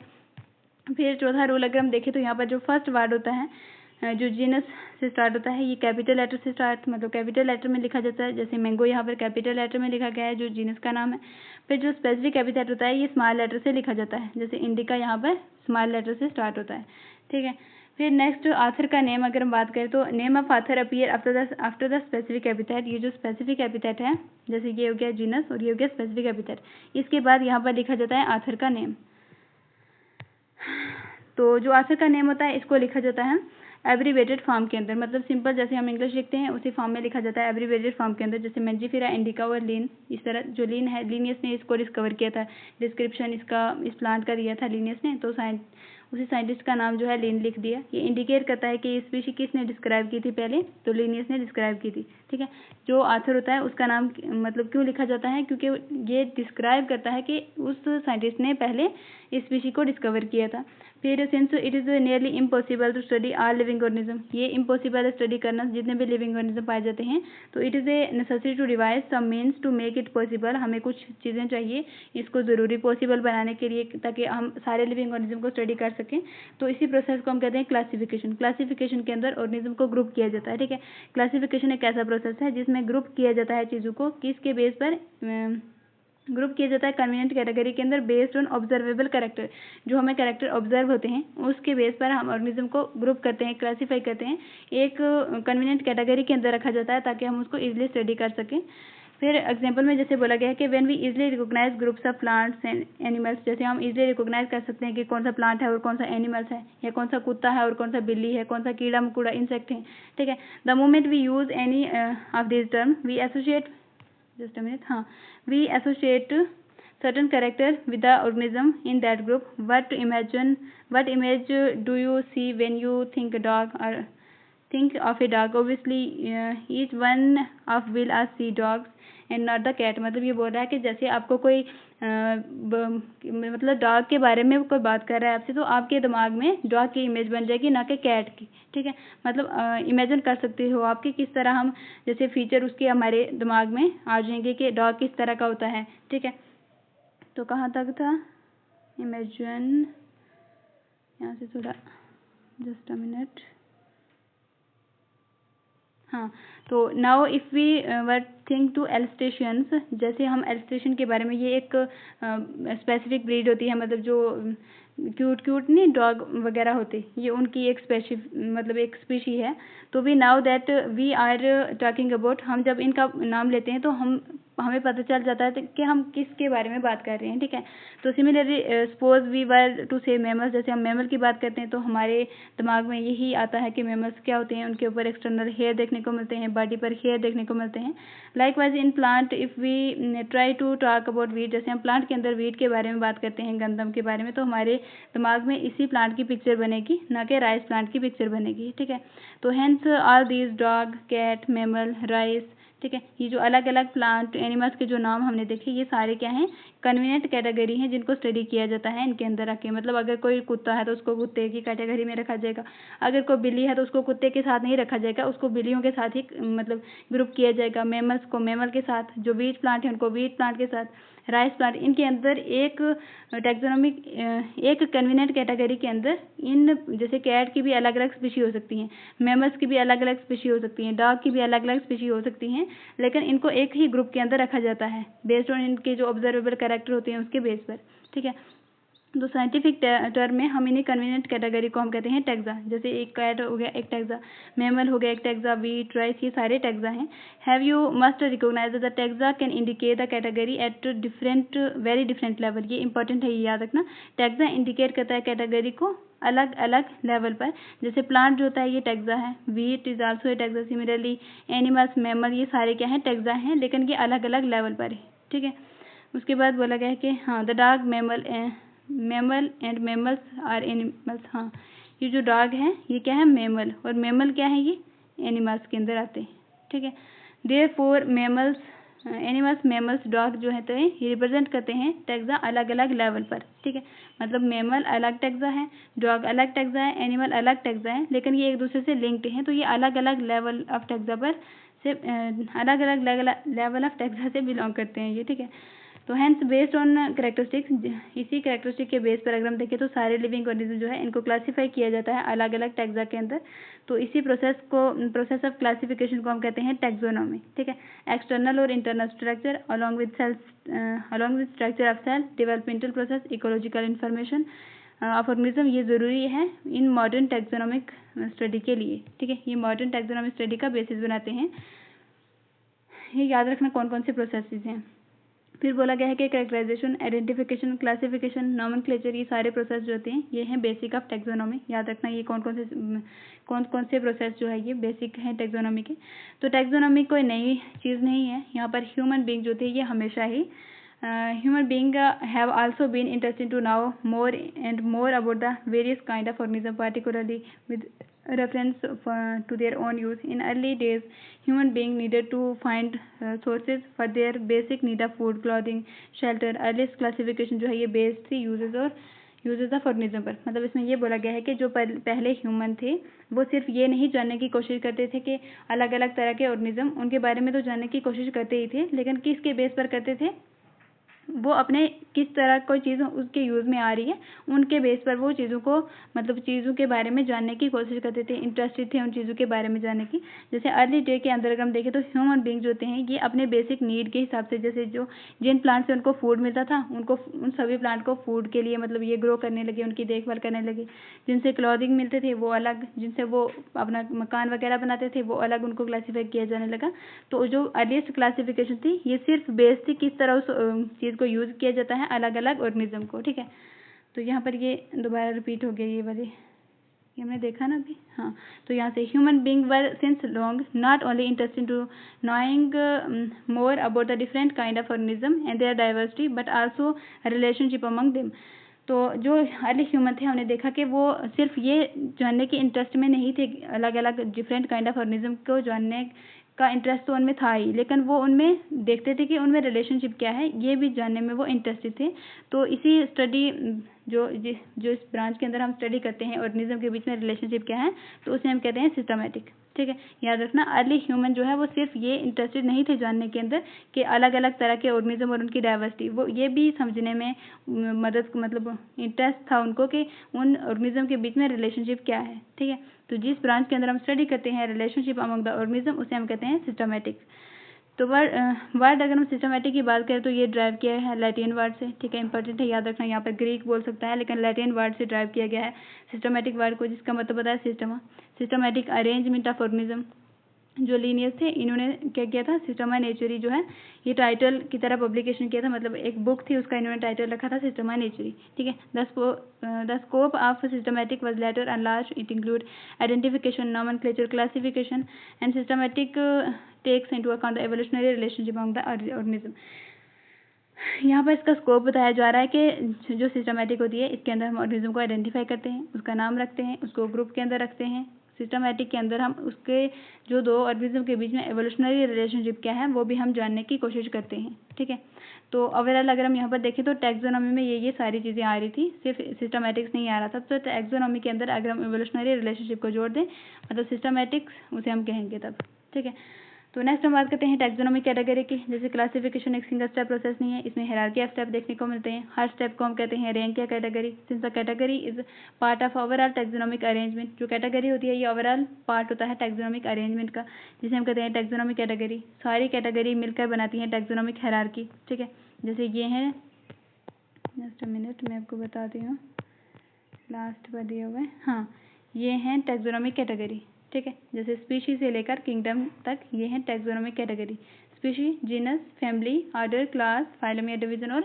फिर चौथा रूल अगर हम देखें तो यहाँ पर जो फर्स्ट वर्ड होता है जो जीनस से स्टार्ट होता है ये कैपिटल लेटर से स्टार्ट, मतलब कैपिटल लेटर में लिखा जाता है। जैसे मैंगो यहाँ पर कैपिटल लेटर में लिखा गया है जो जीनस का नाम है। फिर जो स्पेसिफिक एपिथेट होता है ये स्मॉल लेटर से लिखा जाता है, जैसे इंडिका यहाँ पर स्मॉल लेटर से स्टार्ट होता है। ठीक है, फिर नेक्स्ट ऑथर का नेम अगर हम बात करें तो name of author appear after the specific epithet. ये जो स्पेसिफिक एपिथेट है जैसे ये हो गया जीनस और ये हो गया स्पेसिफिक एपिथेट, इसके बाद यहाँ पर लिखा जाता है ऑथर का नेम। तो जो ऑथर का नेम होता है इसको लिखा जाता है एब्रीवेटेड फॉर्म के अंदर, मतलब सिंपल जैसे हम इंग्लिश लिखते हैं उसी फॉर्म में लिखा जाता है एब्रीवेटेड फॉर्म के अंदर। जैसे मैंजीफेरा इंडिका और लीन, इस तरह जो लीन है लिनियस ने इसको डिस्कवर किया था, डिस्क्रिप्शन इसका इस प्लांट का दिया था लिनियस ने, तो उसी साइंटिस्ट का नाम जो है लीन लिख दिया। ये इंडिकेट करता है कि स्पीशी किसने डिस्क्राइब की थी पहले, तो लिनियस ने डिस्क्राइब की थी। ठीक है, जो ऑथर होता है उसका नाम मतलब क्यों लिखा जाता है, क्योंकि ये डिस्क्राइब करता है कि उस साइंटिस्ट ने पहले स्पीशी को डिस्कवर किया था। फिर since it is nearly impossible to study all living organism, ये इम्पॉसिबल है स्टडी करना जितने भी लिविंग ऑर्गेनिज्म पाए जाते हैं, तो it is a necessary to devise some means to make it possible. हमें कुछ चीज़ें चाहिए इसको ज़रूरी पॉसिबल बनाने के लिए ताकि हम सारे लिविंग ऑर्गेनिज्म को स्टडी कर सकें। तो इसी प्रोसेस को हम कहते हैं क्लासिफिकेशन। क्लासिफिकेशन के अंदर ऑर्गेनिज्म को ग्रुप किया जाता है। ठीक है, क्लासिफिकेशन एक ऐसा प्रोसेस है जिसमें ग्रुप किया जाता है चीज़ों को, किसके बेस पर ग्रुप किया जाता है कन्वीनिएंट कैटेगरी के अंदर बेस्ड ऑन ऑब्जर्वेबल कैरेक्टर। जो हमें कैरेक्टर ऑब्जर्व होते हैं उसके बेस पर हम ऑर्गेनिज्म को ग्रुप करते हैं, क्लासीफाई करते हैं, एक कन्वीनिएंट कैटेगरी के अंदर रखा जाता है ताकि हम उसको इजीली स्टडी कर सकें। फिर एग्जाम्पल में जैसे बोला गया है कि when we easily recognise groups of plants and animals, जैसे हम इजीली रिकॉग्नाइज कर सकते हैं कि कौन सा प्लांट है और कौन सा एनिमल्स है, या कौन सा कुत्ता है और कौन सा बिल्ली है, कौन सा कीड़ा मकोड़ा इंसेक्ट है, ठीक है। The moment we use any of this term we associate, just a minute, हाँ, we associate certain character with the organism in that group. What image do you see when you think a dog or think of a dog? Obviously each one of will us see dogs and not the cat. मतलब ये बोल रहा है कि जैसे आपको कोई मतलब डॉग के बारे में कोई बात कर रहा है आपसे, तो आपके दिमाग में डॉग की इमेज बन जाएगी, ना कि कैट की, ठीक है। मतलब इमेजिन कर सकते हो आप कि किस तरह हम जैसे फीचर उसके हमारे दिमाग में आ जाएंगे कि डॉग किस तरह का होता है, ठीक है। तो कहाँ तक था? इमेजिन, यहाँ से थोड़ा, जस्ट अ मिनट, हाँ। तो now if we were think to illustrations, जैसे हम एल्स्ट्रेशियन के बारे में, ये एक स्पेसिफिक ब्रीड होती है, मतलब जो क्यूट नहीं डॉग वगैरह होते, ये उनकी एक मतलब एक स्पीशी है। तो we know that we are talking about, हम जब इनका नाम लेते हैं तो हमें पता चल जाता है कि हम किसके बारे में बात कर रहे हैं, ठीक है। तो similarly suppose we were to say mammals, जैसे हम मैमल की बात करते हैं तो हमारे दिमाग में यही आता है कि मैमल्स क्या होते हैं, उनके ऊपर एक्सटर्नल हेयर देखने को मिलते हैं, बॉडी पर हेयर देखने को मिलते हैं। Likewise in plant if we try to talk about wheat, जैसे हम प्लांट के अंदर वीट के बारे में बात करते हैं, गंदम के बारे में, तो हमारे दिमाग में इसी प्लांट की पिक्चर बनेगी, ना कि राइस प्लांट की पिक्चर बनेगी, ठीक है। तो hence all these dog, cat, mammal, rice, ठीक है, ये जो अलग अलग प्लांट एनिमल्स के जो नाम हमने देखे, ये सारे क्या हैं? कन्वीनियंट कैटेगरी हैं जिनको स्टडी किया जाता है इनके अंदर आके। मतलब अगर कोई कुत्ता है तो उसको कुत्ते की कैटेगरी में रखा जाएगा, अगर कोई बिल्ली है तो उसको कुत्ते के साथ नहीं रखा जाएगा, उसको बिल्लियों के साथ ही मतलब ग्रुप किया जाएगा। मैमल्स को मैमल के साथ, जो वीट प्लांट है उनको वीट प्लांट के साथ, राइस प्लांट, इनके अंदर एक टैक्सोनॉमिक एक कन्वीनियंट कैटेगरी के अंदर इन, जैसे कैट की भी अलग अलग स्पीशी हो सकती हैं, मैमल्स की भी अलग अलग स्पीशी हो सकती हैं, डॉग की भी अलग अलग स्पीशी हो सकती हैं, लेकिन इनको एक ही ग्रुप के अंदर रखा जाता है बेस्ड ऑन इनके जो ऑब्जर्वेबल कैरेक्टर होते हैं उसके बेस पर, ठीक है। तो साइंटिफिक टर्म में हम इन्हीं कन्वीनियंट कैटेगरी को हम कहते हैं टैक्सा। जैसे एक कैट हो गया एक टैक्सा, मैमल हो गया एक टैक्सा, वीट, राइस, ये सारे टैक्सा हैं। Have you must recognise the taxa can indicate the category at different very different level. ये इंपॉर्टेंट है, ये याद रखना। टैक्सा इंडिकेट करता है कैटेगरी को अलग अलग लेवल पर। जैसे प्लांट जो होता है ये टैक्सा है, wheat is also a taxa, similarly animals, mammal, ये सारे क्या हैं? टैक्सा हैं, लेकिन ये अलग अलग लेवल पर है, ठीक है। उसके बाद बोला गया है कि हाँ, the dog, mammal and mammals are animals. हाँ, ये जो डॉग है ये क्या है? मैमल, और मैमल क्या है? ये एनिमल्स के अंदर आते हैं, ठीक है। Therefore mammals, animals, mammals, dog जो है तो ये रिप्रेजेंट करते हैं टैक्सा अलग अलग लेवल पर, ठीक है। मतलब मैमल अलग टैक्सा है, डॉग अलग टैक्सा है, एनिमल अलग टैक्सा है, लेकिन ये एक दूसरे से लिंक्ड हैं, तो ये अलग अलग लेवल ऑफ टैक्सा पर से अलग अलग लेवल ऑफ टैक्सा से बिलोंग करते हैं ये, ठीक है। तो हैंस बेस्ड ऑन कैरेक्टरिस्टिक्स, इसी कैरेक्टरिस्टिक के बेस पर अगर हम देखें तो सारे लिविंग ऑर्गेनिज्म जो है इनको क्लासीफाई किया जाता है अलग अलग टैक्सा के अंदर। तो इसी प्रोसेस ऑफ क्लासिफिकेशन को हम कहते हैं टैक्सोनॉमी, ठीक है। एक्सटर्नल और internal structure along with structure of cell, developmental process, ecological information of organism, ये ज़रूरी है इन मॉडर्न टैक्सोनॉमिक स्टडी के लिए, ठीक है। ये मॉडर्न टैक्सोनॉमिक स्टडी का बेसिस बनाते हैं। ये याद रखना कौन कौन से प्रोसेसेस हैं। फिर बोला गया है कि कैरेक्टराइजेशन, आइडेंटिफिकेशन, क्लासिफिकेशन, नॉमेनक्लेचर, ये सारे प्रोसेस जो होते हैं ये हैं बेसिक ऑफ टैक्सोनॉमी। याद रखना ये कौन कौन से प्रोसेस जो है ये बेसिक हैं टैक्सोनॉमी के। तो टैक्सोनॉमी कोई नई चीज़ नहीं है। यहाँ पर ह्यूमन बीइंग जो थे ये हमेशा ही human being have also been interested to know more and more about the various kind of organism, particularly with reference to their own use. In early days, human being needed to find sources for their basic need of food, clothing, shelter. Earliest classification जो है ये based थी uses और यूजेस ऑफ ऑर्गेनिज्म पर। मतलब इसमें ये बोला गया है कि जो पहले ह्यूमन थे वो सिर्फ ये नहीं जानने की कोशिश करते थे कि अलग अलग तरह के ऑर्गेनिज्म, उनके बारे में तो जानने की कोशिश करते ही थे, लेकिन किसके बेस पर करते थे? वो अपने किस तरह कोई चीज़ उसके यूज़ में आ रही है उनके बेस पर वो चीज़ों को मतलब चीज़ों के बारे में जानने की कोशिश करते थे, इंटरेस्टेड थे उन चीज़ों के बारे में जानने की। जैसे अर्ली डे के अंदर अगर हम देखें तो ह्यूमन बींग्स होते हैं ये अपने बेसिक नीड के हिसाब से, जैसे जो जिन प्लांट से उनको फूड मिलता था उनको उन सभी प्लांट को फूड के लिए मतलब ये ग्रो करने लगे, उनकी देखभाल करने लगे। जिनसे क्लॉथिंग मिलते थे वो अलग, जिनसे वो अपना मकान वगैरह बनाते थे वो अलग उनको क्लासीफाई किया जाने लगा। तो जो अर्लीस्ट क्लासिफिकेशन थी ये सिर्फ बेस थी किस तरह उस चीज़ को यूज़ किया जाता है अलग अलग ऑर्गेनिज्म को, ठीक है। तो यहाँ पर ये दोबारा रिपीट हो गया ये वाली, ये हमने देखा ना अभी, हाँ। तो यहाँ से human being were since long not only interested to knowing more about the different kind of organism and their diversity but also relationship among them. तो जो अर्ली ह्यूमन थे हमने देखा कि वो सिर्फ ये जानने के इंटरेस्ट में नहीं थे, अलग अलग डिफरेंट काइंड ऑफ ऑर्गेनिज्म को जानने का इंटरेस्ट तो उनमें था ही, लेकिन वो उनमें देखते थे कि उनमें रिलेशनशिप क्या है ये भी जानने में वो इंटरेस्टेड थे। तो इसी स्टडी जो इस ब्रांच के अंदर हम स्टडी करते हैं ऑर्गेनिज्म के बीच में रिलेशनशिप क्या है तो उसे हम कहते हैं सिस्टमैटिक, ठीक है। याद रखना अर्ली ह्यूमन जो है वो सिर्फ ये इंटरेस्टेड नहीं थे जानने के अंदर कि अलग अलग तरह के ऑर्गेनिज्म और उनकी डाइवर्सिटी, वो ये भी समझने में मदद मतलब इंटरेस्ट था उनको कि उन ऑर्गेनिज्म के बीच में रिलेशनशिप क्या है, ठीक है। तो जिस ब्रांच के अंदर हम स्टडी करते हैं रिलेशनशिप अमंग द ऑर्गेनिज्म उसे हम कहते हैं सिस्टमैटिक। तो वर्ड अगर हम सिस्टमैटिक की बात करें तो ये ड्राइव किया है लैटिन वर्ड से, ठीक है। इंपॉर्टेंट है याद रखना, यहाँ पर ग्रीक बोल सकता है लेकिन लैटिन वर्ड से ड्राइव किया गया है सिस्टमैटिक वर्ड को, जिसका मतलब होता है सिस्टमैटिक अरेंजमेंट ऑफ ऑर्गेनिज्म। जो लीनियस थे इन्होंने क्या किया था, सिस्टमा नेचुरी जो है ये टाइटल की तरह पब्लिकेशन किया था, मतलब एक बुक थी उसका इन्होंने टाइटल रखा था सिस्टमा नेचुरी, ठीक है। The scope of systematic was later enlarged, it include identification, nomenclature, classification and systematic takes into account the evolutionary relationship among the organism. यहाँ पर इसका स्कोप बताया जा रहा है कि जो सिस्टमैटिक होती है इसके अंदर हम ऑर्गेनिज्म को आइडेंटिफाई करते हैं, उसका नाम रखते हैं, उसको ग्रुप के अंदर रखते हैं। सिस्टमैटिक के अंदर हम उसके जो दो ऑर्गेनिज्म के बीच में एवोल्यूशनरी रिलेशनशिप क्या है वो भी हम जानने की कोशिश करते हैं, ठीक है। तो ओवरऑल अगर हम यहाँ पर देखें तो टैक्सोनॉमी में ये सारी चीज़ें आ रही थी, सिर्फ सिस्टमैटिक्स नहीं आ रहा था। तो टैक्सोनॉमी के अंदर अगर हम एवोल्यूशनरी रिलेशनशिप को जोड़ दें मतलब सिस्टमैटिक्स उसे हम कहेंगे तब, ठीक है। तो नेक्स्ट हम बात करते हैं टैक्सोनॉमी कैटेगरी की। जैसे क्लासिफिकेशन एक सिंगल स्टेप प्रोसेस नहीं है, इसमें हायरार्की ऑफ स्टेप देखने को मिलते हैं। हर स्टेप को हम कहते हैं रैंक या category. Since the category is part of overall taxonomic arrangement, जो कैटेगरी होती है ये ओवरऑल पार्ट होता है टैक्सोनॉमिक अरेंजमेंट का, जिसे हम कहते हैं टैक्सोनॉमिक कैटेगरी। सारी कैटेगरी मिलकर बनाती हैं टैक्सोनॉमिक हायरार्की, ठीक है। जैसे ये है, जस्ट अ मिनट मैं आपको बताती हूँ, लास्ट पर दिए हुए, हाँ ये हैं टैक्सोनॉमिक कैटेगरी, ठीक है। जैसे स्पीशी से लेकर किंगडम तक ये हैं taxonomic category. Species, genus, family, order, class, phylum या डिवीजन और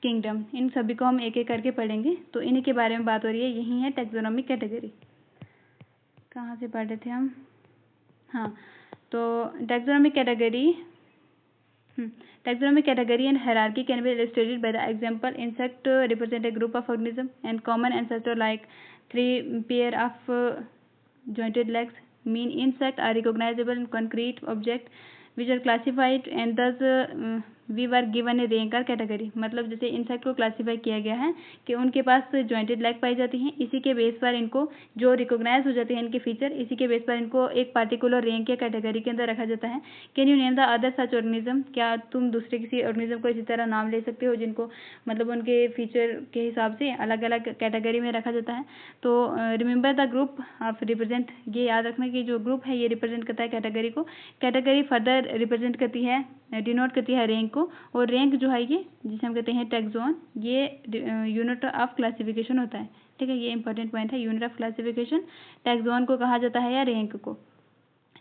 किंगडम, इन सभी को हम एक एक करके पढ़ेंगे। तो इन्हीं के बारे में बात हो रही है, यही है टैक्सोनॉमिक कैटेगरी। कहाँ से पढ़े थे हम, हाँ। तो taxonomic category taxonomic category and hierarchy can be illustrated by the example insect represent a group of organism and common ancestor like 3 pair of jointed legs. Mean insect are recognizable in concrete object which are classified and thus we were given a rank और कैटेगरी। मतलब जैसे इंसेक्ट को क्लासीफाई किया गया है कि उनके पास जॉइंटेड लेग पाई जाती हैं, इसी के बेस पर इनको जो रिकॉग्नाइज हो जाते हैं इनके फीचर, इसी के बेस पर इनको एक पार्टिकुलर रैंक या कैटेगरी के अंदर रखा जाता है। Can you name the other such organism, क्या तुम दूसरे किसी ऑर्गेनिज्म को इसी तरह नाम ले सकते हो जिनको मतलब उनके फीचर के हिसाब से अलग अलग कैटेगरी में रखा जाता है। तो remember the group of represent, ये याद रखना कि जो ग्रुप है ये रिप्रेजेंट करता है कैटेगरी को, कैटेगरी फर्दर रिप्रेजेंट करती है, डिनोट करती है रैंक को, और रैंक जो है ये जिसे हम कहते हैं टैक्सोन, ये यूनिट ऑफ क्लासिफिकेशन होता है, ठीक है। ये इंपॉर्टेंट पॉइंट है, यूनिट ऑफ क्लासिफिकेशन टैक्सोन को कहा जाता है या रैंक को।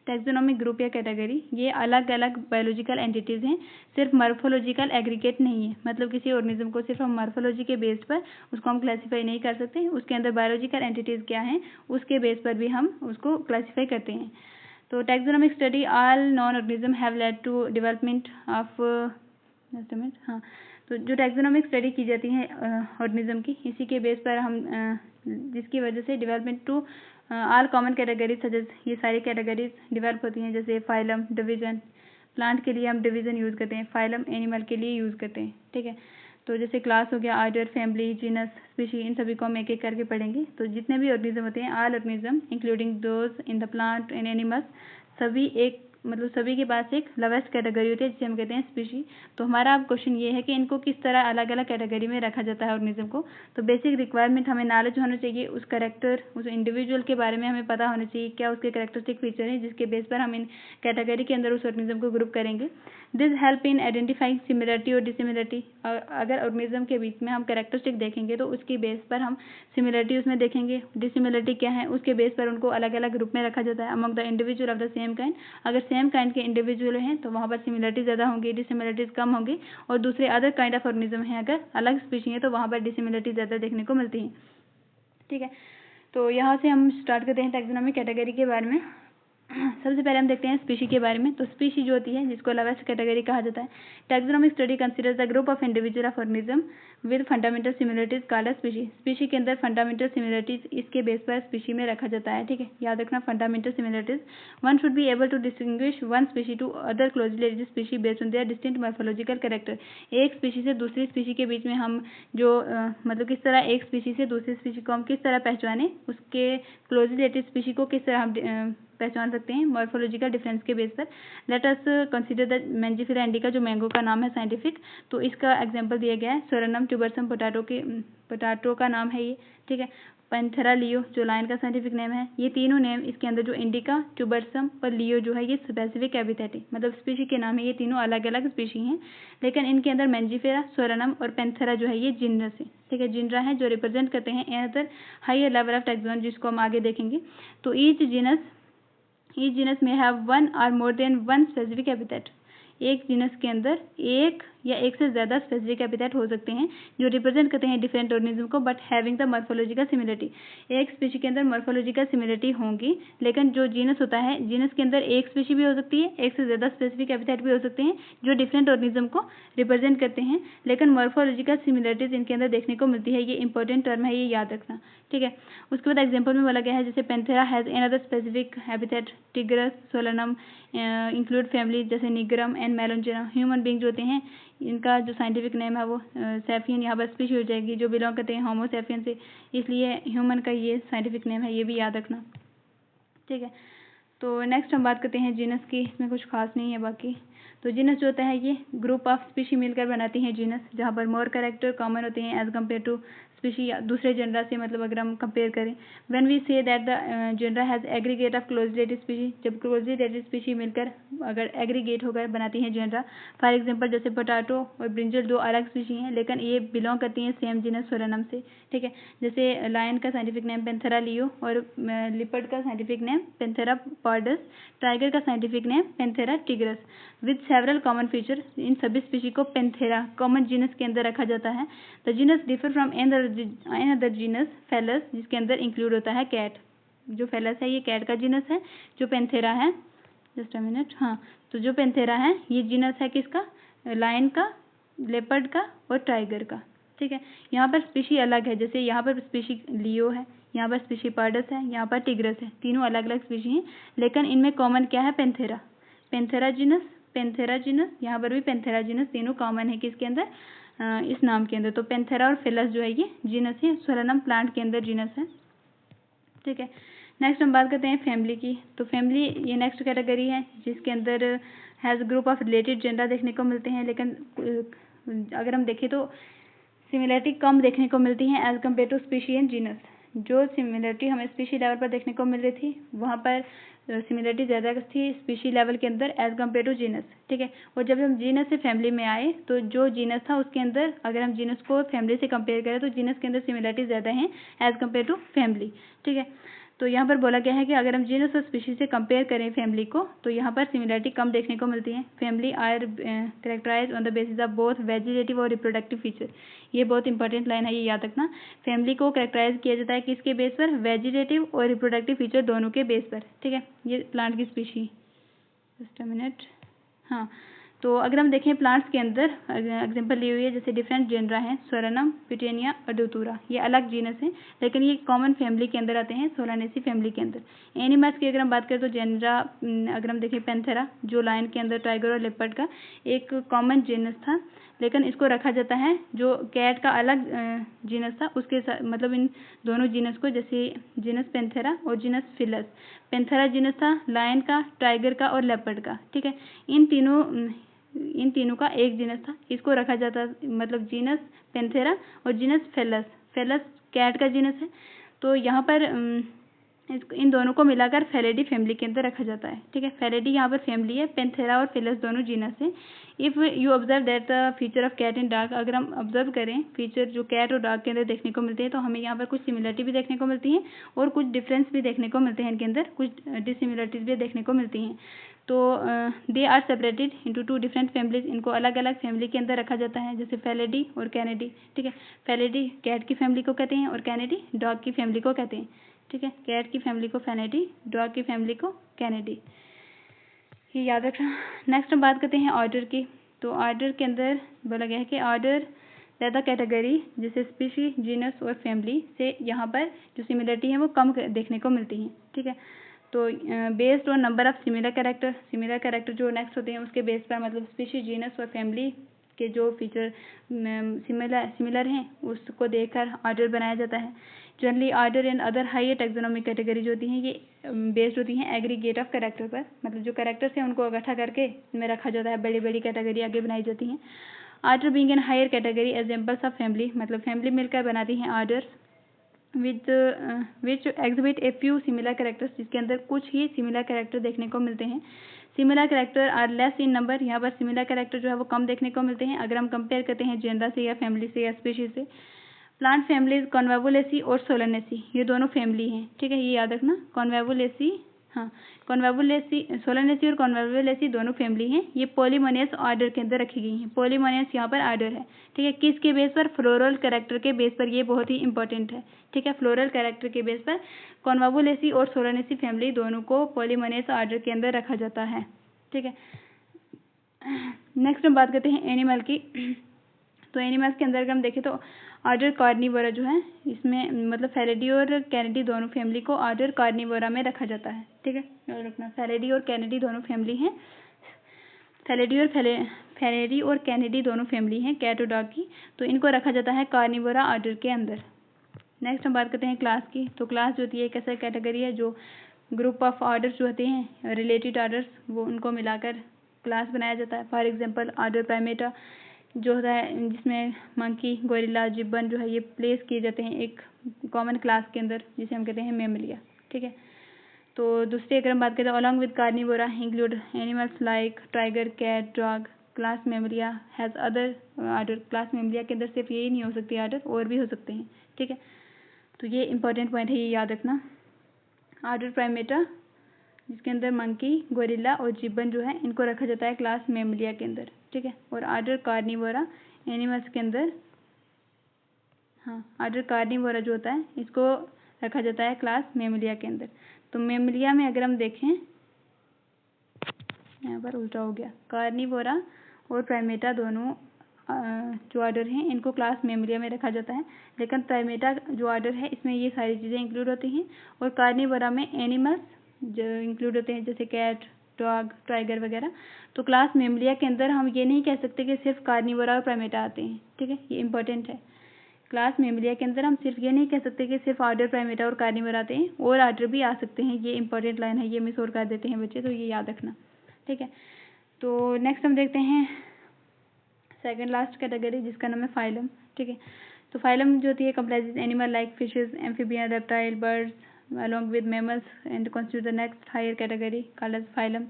टैक्सोनॉमिक ग्रुप या कैटेगरी ये अलग अलग बायोलॉजिकल एंटिटीज़ हैं, सिर्फ मॉर्फोलॉजिकल एग्रीगेट नहीं है। मतलब किसी ऑर्गेनिज्म को सिर्फ हम मॉर्फोलॉजी के बेस पर उसको हम क्लासीफाई नहीं कर सकते, उसके अंदर बायोलॉजिकल एंटिटीज़ क्या हैं उसके बेस पर भी हम उसको क्लासीफाई करते हैं। तो taxonomic study all known organism have led to development of, हाँ। तो जो टैक्सोनॉमिक स्टडी की जाती है ऑर्गेनिज्म की, इसी के बेस पर हम जिसकी वजह से development to all common categories suggest, ये सारी कैटेगरीज डेवलप होती हैं। जैसे फाइलम, डिवीजन, प्लांट के लिए हम डिवीजन यूज़ करते हैं, फाइलम एनिमल के लिए यूज़ करते हैं, ठीक है। तो जैसे क्लास हो गया, ऑर्डर, फैमिली, जीनस, स्पीशी, इन सभी को हम एक एक करके पढ़ेंगे। तो जितने भी ऑर्गेनिज्म होते हैं, all organism including those in the plant and animals, सभी एक मतलब सभी के पास एक लोवेस्ट कैटेगरी होती है जिसे हम कहते हैं स्पीशी। तो हमारा अब क्वेश्चन ये है कि इनको किस तरह अलग अलग कैटेगरी में रखा जाता है ऑर्गेनिज्म को। तो बेसिक रिक्वायरमेंट हमें नॉलेज होना चाहिए, उस कैरेक्टर, उस इंडिविजुअल के बारे में हमें पता होना चाहिए क्या उसके कैरेक्टरिस्टिक फीचर हैं जिसके बेस पर हम इन कैटेगरी के अंदर उस ऑर्गेनिज्म को ग्रुप करेंगे। This help in identifying similarity और डिसिमिलरिटी। अगर ऑर्गेनिज्म के बीच में हम कैरेक्टरिस्टिक देखेंगे तो उसकी बेस पर हम सिमिलरिटी उसमें देखेंगे, डिसिमिलरिटी क्या है उसके बेस पर उनको अलग अलग ग्रुप में रखा जाता है among the individual of the same kind. अगर सेम काइंड के इंडिविजुअल हैं तो वहाँ पर सिमिलरिटी ज़्यादा होंगी, डिसिमिलरिटीज कम होंगी, और दूसरे अदर काइंड ऑफ ऑर्गेनिज्म है अगर अलग स्पीशी है तो वहाँ पर डिसिमिलरिटी ज़्यादा देखने को मिलती है। ठीक है, तो यहाँ से हम स्टार्ट करते हैं टैक्सोनॉमी कैटेगरी के बारे में। सबसे पहले हम देखते हैं स्पीशी के बारे में। तो स्पीशी जो होती है जिसको लोवेस्ट कैटेगरी कहा जाता है। Taxonomic study considers the group of individual of organism with fundamental similarities called species. Species के अंदर फंडामेंटल सिमिलरिटीज इसके बेस पर स्पीशी में रखा जाता है। ठीक है, याद रखना fundamental similarities. One should be able to distinguish one species to other closely related species based on their distinct morphological character. एक स्पीशी से दूसरी स्पीशी के बीच में हम जो मतलब किस तरह एक स्पीशी से दूसरी स्पीशी को हम किस तरह पहचाने, उसके क्लोजली रिलेटेड स्पीशी को किस तरह हम पहचान सकते हैं मॉर्फोलॉजिकल डिफरेंस के बेस पर। Let us consider the Mangifera indica जो मैंगो का नाम है साइंटिफिक। तो इसका एग्जांपल दिया गया है सोरेनम ट्यूबरसम पोटैटो का नाम है ये। ठीक है, पैंथेरा लियो जो लायन का साइंटिफिक नेम है। ये तीनों नेम इसके अंदर जो इंडिका, ट्यूबरसम और लियो जो है ये स्पेसिफिक एपिथेट है, मतलब स्पीशी के नाम है। ये तीनों अलग अलग स्पीशी हैं, लेकिन इनके अंदर मैंजीफेरा, सोरेनम और पैंथेरा जो है ये जिनस है। ठीक है, जिनरा है जो रिप्रेजेंट करते हैं another higher level of taxon जिसको हम आगे देखेंगे। तो ईच जीनस में हैव वन और more than one specific epithet. एक जीनस के अंदर एक या एक से ज़्यादा स्पेसिफिक एपिथेट हो सकते हैं जो रिप्रेजेंट करते हैं डिफरेंट ऑर्गेनिज्म को, but having the morphological similarity. एक स्पीशी के अंदर मॉर्फोलॉजिकल सिमिलरिटी होंगी, लेकिन जो जीनस होता है, जीनस के अंदर एक स्पीशी भी हो सकती है, एक से ज़्यादा स्पेसिफिक एपिथेट भी हो सकते हैं जो डिफरेंट ऑर्गेनिज्म को रिप्रेजेंट करते हैं, लेकिन मॉर्फोलॉजिकल सिमिलरिटीज इनके अंदर देखने को मिलती है। ये इंपॉर्टेंट टर्म है, ये याद रखना। ठीक है, उसके बाद एग्जाम्पल में बोला गया है जैसे Panthera has another specific epithet, tigris, Solanum include family जैसे निग्रम एंड मेलोंजेरा। ह्यूमन बींग जो होते हैं इनका जो साइंटिफिक नेम है वो सैफियन, यहाँ पर स्पीशी हो जाएगी जो बिलोंग करते हैं होमो सैफियन से, इसलिए ह्यूमन का ये साइंटिफिक नेम है, ये भी याद रखना। ठीक है, तो नेक्स्ट हम बात करते हैं जीनस की। इसमें कुछ खास नहीं है बाकी। तो जीनस जो होता है ये ग्रुप ऑफ स्पीशी मिलकर बनाती हैं जीनस, जहाँ पर मोर कैरेक्टर कॉमन होते हैं एज कम्पेयर टू स्पीशी दूसरे जेनरा से, मतलब अगर हम कंपेयर करें। When we say that the genera has aggregate of closely related species, जब क्लोजली रिलेटेड स्पीशी मिलकर अगर एग्रीगेट होकर बनाती हैं जेनरा। फॉर एग्जांपल जैसे पोटैटो और ब्रिंजल दो अलग स्पीशी हैं लेकिन ये बिलोंग करती हैं सेम जीनस सोरेनम से। ठीक है, जैसे लायन का साइंटिफिक नेम पैंथेरा लियो और लिपर्ड का scientific name Panthera pardus, tiger का scientific name Panthera tigris with several common feature. इन सभी स्पीशी को पैंथेरा कॉमन जीनस के अंदर रखा जाता है। The genus differ from another genus Felis, जिसके अंदर इंक्लूड होता है कैट। जो फेलस है ये कैट का जीनस है, जो पैंथेरा है, जस्ट अ मिनट, हाँ, तो जो पैंथेरा है ये जीनस है किसका, लायन का, लेपर्ड का और टाइगर का। ठीक है, यहाँ पर स्पीशी अलग है, जैसे यहाँ पर स्पीशी लियो है, यहाँ पर स्पीशी पार्डस है, यहाँ पर टिग्रस है, तीनों अलग अलग स्पीशी हैं, लेकिन इनमें कॉमन क्या है, पैंथेरा, पैंथेरा जीनस, यहाँ पर भी पैंथेरा जीनस, तीनों कॉमन है किसके अंदर, इस नाम के अंदर। तो पैंथेरा और फेलस जो है ये जीनस है, सोलेनम प्लांट के अंदर जीनस है। ठीक है, नेक्स्ट हम बात करते हैं फैमिली की। तो फैमिली ये नेक्स्ट कैटेगरी है जिसके अंदर has group of related gender देखने को मिलते हैं, लेकिन अगर हम देखें तो सिमिलरिटी कम देखने को मिलती है as compare to species and genus. जो सिमिलरिटी हमें स्पीशी लेवल पर देखने को मिल रही थी वहाँ पर सिमिलरिटी ज़्यादा थी स्पीशी लेवल के अंदर एज कम्पेयर टू जीनस। ठीक है, और जब हम जीनस से फैमिली में आए तो जो जीनस था उसके अंदर अगर हम जीनस को फैमिली से कंपेयर करें तो जीनस के अंदर सिमिलरिटी ज़्यादा है एज कम्पेयर टू फैमिली। ठीक है, तो यहाँ पर बोला गया है कि अगर हम जीनस और स्पीशीज से कंपेयर करें फैमिली को तो यहाँ पर सिमिलरिटी कम देखने को मिलती है। Family are characterise on the basis of both vegetative और रिप्रोडक्टिव फीचर। ये बहुत इंपॉर्टेंट लाइन है, ये याद रखना। फैमिली को कैरेक्टराइज किया जाता है किसके बेस पर, वेजिटेटिव और रिप्रोडक्टिव फीचर दोनों के बेस पर। ठीक है, ये प्लांट की स्पीशी, जस्ट अ मिनट, हाँ, तो अगर हम देखें प्लांट्स के अंदर एग्जांपल ली हुई है जैसे डिफरेंट जेनरा हैं, सोरेनम, पिटेनिया और डोतूरा, ये अलग जीनस हैं लेकिन ये कॉमन फैमिली के अंदर आते हैं, सोलानेसी फैमिली के अंदर। एनिमल्स की अगर हम बात करें तो जेनरा अगर हम देखें पैंथेरा जो लायन के अंदर, टाइगर और लेपर्ड का एक कॉमन जीनस था, लेकिन इसको रखा जाता है, जो कैट का अलग जीनस था उसके साथ, मतलब इन दोनों जीनस को, जैसे जीनस पैंथेरा और जीनस फिलस। पैंथेरा जीनस था लायन का, टाइगर का और लेपर्ड का, ठीक है। इन तीनों का एक जीनस था, इसको रखा जाता, मतलब जीनस पैंथेरा और जीनस फेलस। फेलस कैट का जीनस है, तो यहाँ पर इन दोनों को मिलाकर फेलिडी फैमिली के अंदर रखा जाता है, ठीक है। फेलिडी यहाँ पर फैमिली है, पैंथेरा और फेलस दोनों जीनस है। If you observe that the feature of cat in dog, अगर हम ऑब्जर्व करें फीचर जो कैट और डॉग के अंदर देखने को मिलते हैं, तो हमें यहाँ पर कुछ सिमिलरिटी भी देखने को मिलती है और कुछ डिफरेंस भी देखने को मिलते हैं, इनके अंदर कुछ डिसिमिलरिटीज भी देखने को मिलती हैं। तो they are separated into 2 different families, इनको अलग अलग फैमिली के अंदर रखा जाता है, जैसे फेलिडी और कैनिडी, ठीक है। फेलिडी कैट की फैमिली को कहते हैं और कैनिडी डॉग की फैमिली को कहते हैं, ठीक है। कैट की फैमिली को फेलिडी, डॉग की फैमिली को कैनिडी, ये याद रखना। नेक्स्ट हम बात करते हैं ऑर्डर की। तो ऑर्डर के अंदर बोला गया है कि ऑर्डर ज़्यादा कैटेगरी जैसे स्पीशी, जीनस और फैमिली से यहाँ पर जो सिमिलरिटी है वो कम देखने को मिलती है, ठीक है। तो based on number of similar character जो नेक्स्ट होते हैं उसके बेस पर, मतलब स्पीशी, जीनस और फैमिली के जो फीचर सिमिलर हैं उसको देखकर ऑर्डर बनाया जाता है। Generally order and other higher taxonomic category जो होती हैं ये बेस्ड होती हैं एग्रीगेट ऑफ कैरेक्टर पर, मतलब जो कैरेक्टर्स हैं उनको इकट्ठा करके इनमें रखा जाता है, बड़ी बड़ी कैटेगरी आगे बनाई जाती हैं। Order being an higher category examples of family, मतलब फैमिली मिलकर बनाती हैं order which exhibit a few similar characters, जिसके अंदर कुछ ही सिमिलर कैरेक्टर देखने को मिलते हैं। Similar character are less in number, यहाँ पर सिमिलर कैरेक्टर जो है वो कम देखने को मिलते हैं अगर हम कंपेयर करते हैं जेनरा से या फैमिली से या स्पीशीज से। प्लांट फैमिलीज कॉन्वेवुलेसी और सोलेनेसी, ये दोनों फैमिली हैं, ठीक है, ये याद रखना। कॉन्वेवुलेसी, हाँ, कॉन्वेवुलेसी, सोलेनेसी और कॉन्वेवुलेसी दोनों फैमिली हैं। ये पॉलीमोनियस ऑर्डर के अंदर रखी गई हैं। पॉलीमोनियस यहाँ पर ऑर्डर है, ठीक है। किसके बेस पर? फ्लोरल कैरेक्टर के बेस पर, ये बहुत ही इंपॉर्टेंट है, ठीक है। फ्लोरल कैरेक्टर के बेस पर कॉन्वेवुलेसी और सोलेनेसी फैमिली दोनों को पॉलीमोनियस ऑर्डर के अंदर रखा जाता है, ठीक है। नेक्स्ट हम बात करते हैं एनिमल की। तो एनिमल्स के अंदर अगर हम देखें तो ऑर्डर कार्निवोरा जो है, इसमें मतलब फेलिडी और कैनिडी दोनों फैमिली को ऑर्डर कार्निवोरा में रखा जाता है, ठीक है। याद रखना, फेलिडी और कैनिडी दोनों फैमिली हैं। फेलिडी और कैनिडी दोनों फैमिली हैं कैट और डॉग की, तो इनको रखा जाता है कार्निवोरा ऑर्डर के अंदर। नेक्स्ट हम बात करते हैं क्लास की। तो क्लास जो होती है एक ऐसा कैटेगरी है जो ग्रुप ऑफ ऑर्डर्स जो होते हैं, रिलेटेड ऑर्डर्स, वो उनको मिलाकर क्लास बनाया जाता है। फॉर एग्जांपल ऑर्डर प्राइमेटा जो होता है, जिसमें मंकी, गोरिल्ला, जिब्बन जो है ये प्लेस किए जाते हैं एक कॉमन क्लास के अंदर, जिसे हम कहते हैं मेमलिया, ठीक है। तो दूसरी अगर हम बात करें, along with Carnivora include animals like tiger, cat, dog. Class Mammalia has other order, class Mammalia के अंदर सिर्फ यही नहीं हो सकती ऑर्डर, और भी हो सकते हैं, ठीक है। तो ये इंपॉर्टेंट पॉइंट है, ये याद रखना। ऑर्डर प्राइमेटा जिसके अंदर मंकी, गोरिल्ला और जिब्बन जो है इनको रखा जाता है क्लास मेमलिया के अंदर, ठीक है। और ऑर्डर कार्निवोरा एनिमल्स के अंदर, हाँ, ऑर्डर कार्निवोरा जो होता है इसको रखा जाता है क्लास मेमलिया के अंदर। तो मेमलिया में अगर हम देखें, यहाँ पर उल्टा हो गया, कार्निवोरा और प्राइमेटा दोनों जो ऑर्डर हैं इनको क्लास मेमलिया में रखा जाता है, लेकिन प्राइमेटा जो ऑर्डर है इसमें ये सारी चीज़ें इंक्लूड होती हैं, और कार्निवोरा में एनिमल्स जो इंक्लूड होते हैं जैसे कैट, डॉग, टाइगर वगैरह। तो क्लास मेमलिया के अंदर हम ये नहीं कह सकते कि सिर्फ कार्निवोरा और प्राइमेटा आते हैं, ठीक है, ये इंपॉर्टेंट है। क्लास मेमलिया के अंदर हम सिर्फ ये नहीं कह सकते कि सिर्फ ऑर्डर प्राइमेटा और कार्निवोरा आते हैं, और ऑर्डर भी आ सकते हैं, ये इंपॉर्टेंट लाइन है, ये मिस और कर देते हैं बच्चे, तो ये याद रखना, ठीक है। तो नेक्स्ट हम देखते हैं सेकंड लास्ट कैटेगरी जिसका नाम है फाइलम, ठीक है। तो फाइलम जो होती है comprises animal like fishes, amphibian, reptile, birds along with mammals and constitute the next higher category called as phylum।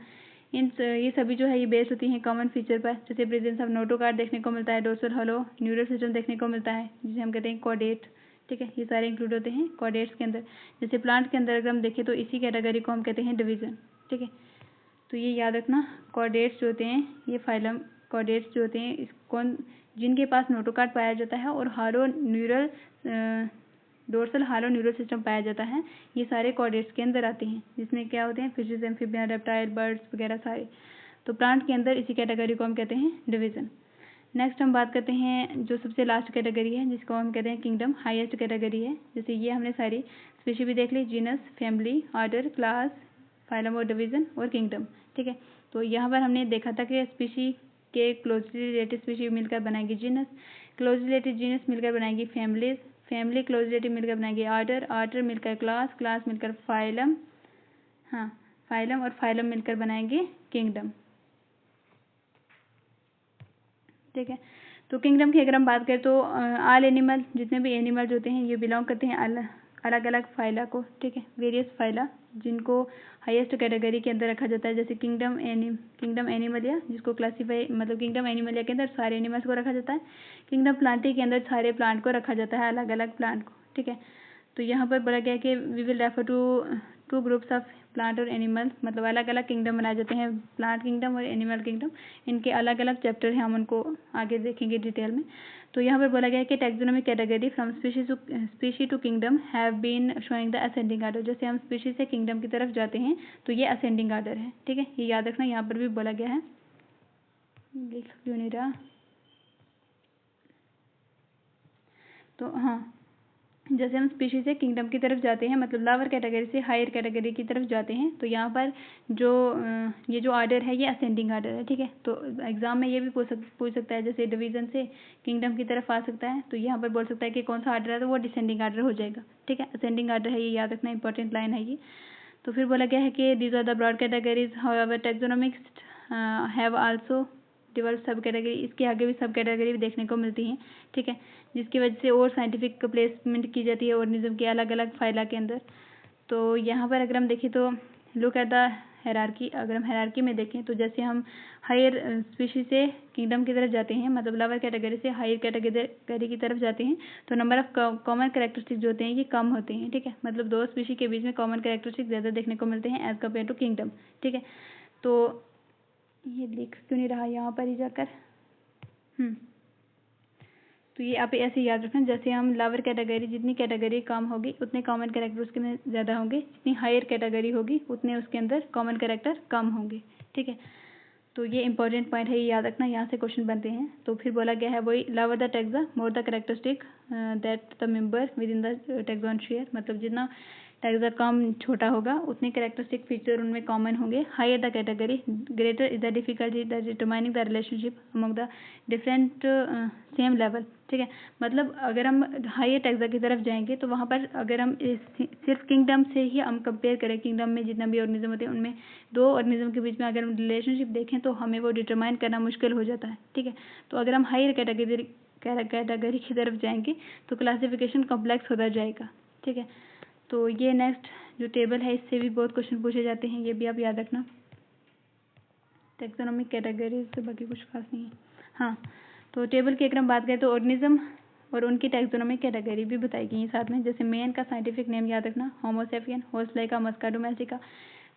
ये सभी जो है ये बेस होती हैं कॉमन फीचर पर, जैसे प्रेजेंस ऑफ नोटोकार्ड देखने को मिलता है, डोर्सल हॉलो न्यूरल सिस्टम देखने को मिलता है जिसे हम कहते हैं कॉर्डेट, ठीक है। ये सारे इंक्लूड होते हैं कॉर्डेट्स के अंदर। जैसे प्लांट के अंदर अगर हम देखें तो इसी कैटेगरी को हम कहते हैं डिवीजन, ठीक है। तो ये याद रखना, कॉर्डेट्स जो होते हैं ये फाइलम कॉर्डेट्स जो होते हैं जिनके पास नोटोकार्ड पाया जाता है और हालो न्यूरल डोर्सल हालो न्यूरल सिस्टम पाया जाता है, ये सारे कॉर्डेट्स के अंदर आते हैं, जिसमें क्या होते हैं फिशेज, एम्फीबियन, रेप्टाइल, बर्ड्स वगैरह सारे। तो प्लांट के अंदर इसी कैटेगरी को हम कहते हैं डिवीजन। नेक्स्ट हम बात करते हैं जो सबसे लास्ट कैटेगरी है जिसको हम कहते हैं किंगडम, हाईएस्ट कैटेगरी है। जैसे ये हमने सारी स्पीशी भी देख ली, genus, family, order, class, phylum और डिवीजन और किंगडम, ठीक है। तो यहाँ पर हमने देखा था कि स्पीशी के क्लोजली रिलेटेड स्पीशीज मिलकर बनाएगी जीनस, क्लोजली रिलेटेड जीनस मिलकर बनाएगी फैमिलीज, फैमिली क्लोजली रिलेटेड मिलकर बनाएगी आर्डर, आर्डर मिलकर क्लास, क्लास मिलकर फाइलम, हाँ फाइलम, और फाइलम मिलकर बनाएगी किंगडम। ठीक है, तो किंगडम की अगर हम बात करें तो ऑल एनिमल, जितने भी एनिमल्स होते हैं ये बिलोंग करते हैं अलग अलग फाइला को। ठीक है, वेरियस फाइला जिनको हाईएस्ट कैटेगरी के अंदर रखा जाता है, जैसे किंगडम एनिमलिया जिसको क्लासीफाई मतलब किंगडम एनिमलिया के अंदर सारे एनिमल्स को रखा जाता है, किंगडम प्लांटी के अंदर सारे प्लांट को रखा जाता है, अलग अलग प्लांट को। ठीक है, तो यहाँ पर बोला गया है कि we will refer to groups of plant और एनिमल, मतलब अलग अलग किंगडम बनाए जाते हैं, प्लांट किंगडम और एनिमल किंगडम, इनके अलग अलग चैप्टर हैं, हम उनको आगे देखेंगे डिटेल में। तो यहाँ पर बोला गया है कि taxonomic category from species to kingdom have been showing the ascending order, जैसे हम स्पीशीज से किंगडम की तरफ जाते हैं तो ये असेंडिंग आर्डर है। ठीक है, ये याद रखना, यहाँ पर भी बोला गया है, लिख क्यों नहीं रहा, तो हाँ जैसे हम स्पीशीज से किंगडम की तरफ जाते हैं मतलब लोअर कैटेगरी से हायर कैटेगरी की तरफ जाते हैं, तो यहाँ पर जो ये जो आर्डर है ये असेंडिंग आर्डर है। ठीक है, तो एग्जाम में ये भी पूछ सकता है, जैसे डिवीजन से किंगडम की तरफ आ सकता है तो यहाँ पर बोल सकता है कि कौन सा आर्डर है, तो वो डिसेंडिंग आर्डर हो जाएगा। ठीक है, असेंडिंग आर्डर है, ये याद रखना, इंपॉर्टेंट लाइन है ये। तो फिर बोला गया है कि these are the broad categories, however taxonomics have also develop sub category, इसके आगे भी सब कैटेगरी भी देखने को मिलती हैं। ठीक है, जिसकी वजह से और साइंटिफिक प्लेसमेंट की जाती है ऑर्गेनिज्म के अलग अलग फाइला के अंदर। तो यहाँ पर अगर हम देखें तो लुक एट द हायरार्की, अगर हम हायरार्की में देखें तो जैसे हम हायर स्पीशीज से किंगडम की तरफ जाते हैं मतलब लोअर कैटेगरी से हायर कैटेगरी की तरफ जाते हैं, तो नंबर ऑफ कॉमन कैरेक्टरिस्टिक जो होते हैं ये कम होते हैं। ठीक है, मतलब दो स्पीशीज के बीच में कॉमन कैरेक्टरिस्टिक ज़्यादा देखने को मिलते हैं एज कम्पेयर टू किंगडम। ठीक है, तो ये लिख क्यों नहीं रहा यहाँ पर ही जाकर, तो ये आप ऐसे याद रखना, जैसे हम लोअर कैटेगरी, जितनी कैटेगरी कम होगी उतने कॉमन कैरेक्टर उसके में ज़्यादा होंगे, जितनी हायर कैटेगरी होगी उतने उसके अंदर कॉमन कैरेक्टर कम होंगे। ठीक है, तो ये इंपॉर्टेंट पॉइंट है, ये याद रखना, यहाँ से क्वेश्चन बनते हैं। तो फिर बोला गया है वही lower the taxa more the characteristic that the member within the taxon share, मतलब जितना टैक्सा कम छोटा होगा उतने कैरेक्टरिस्टिक फीचर उनमें कॉमन होंगे। Higher the category greater is the difficulty the determining the relationship among the different same level. ठीक है, मतलब अगर हम हायर टैक्सा की तरफ जाएंगे तो वहाँ पर अगर हम सिर्फ किंगडम से ही हम कंपेयर करें, किंगडम में जितना भी ऑर्गेनिज्म होते हैं उनमें दो ऑर्गेनिज्म के बीच में अगर हम रिलेशनशिप देखें तो हमें वो डिटरमाइन करना मुश्किल हो जाता है। ठीक है, तो अगर हम हायर कैटेगरी की तरफ जाएंगे तो क्लासिफिकेशन कॉम्प्लेक्स होता जाएगा। ठीक है, तो ये नेक्स्ट जो टेबल है इससे भी बहुत क्वेश्चन पूछे जाते हैं, ये भी आप याद रखना। टैक्सोनॉमिक कैटेगरी से बाकी कुछ खास नहीं है। हाँ, तो टेबल की अगर हम बात करें तो ऑर्गेनिज्म और उनकी टैक्सोनॉमिक कैटेगरी भी बताई गई है साथ में, जैसे मैन का साइंटिफिक नेम याद रखना होमो सेपियन, हॉर्सफ्लाई का मस्का डोमेस्टिका,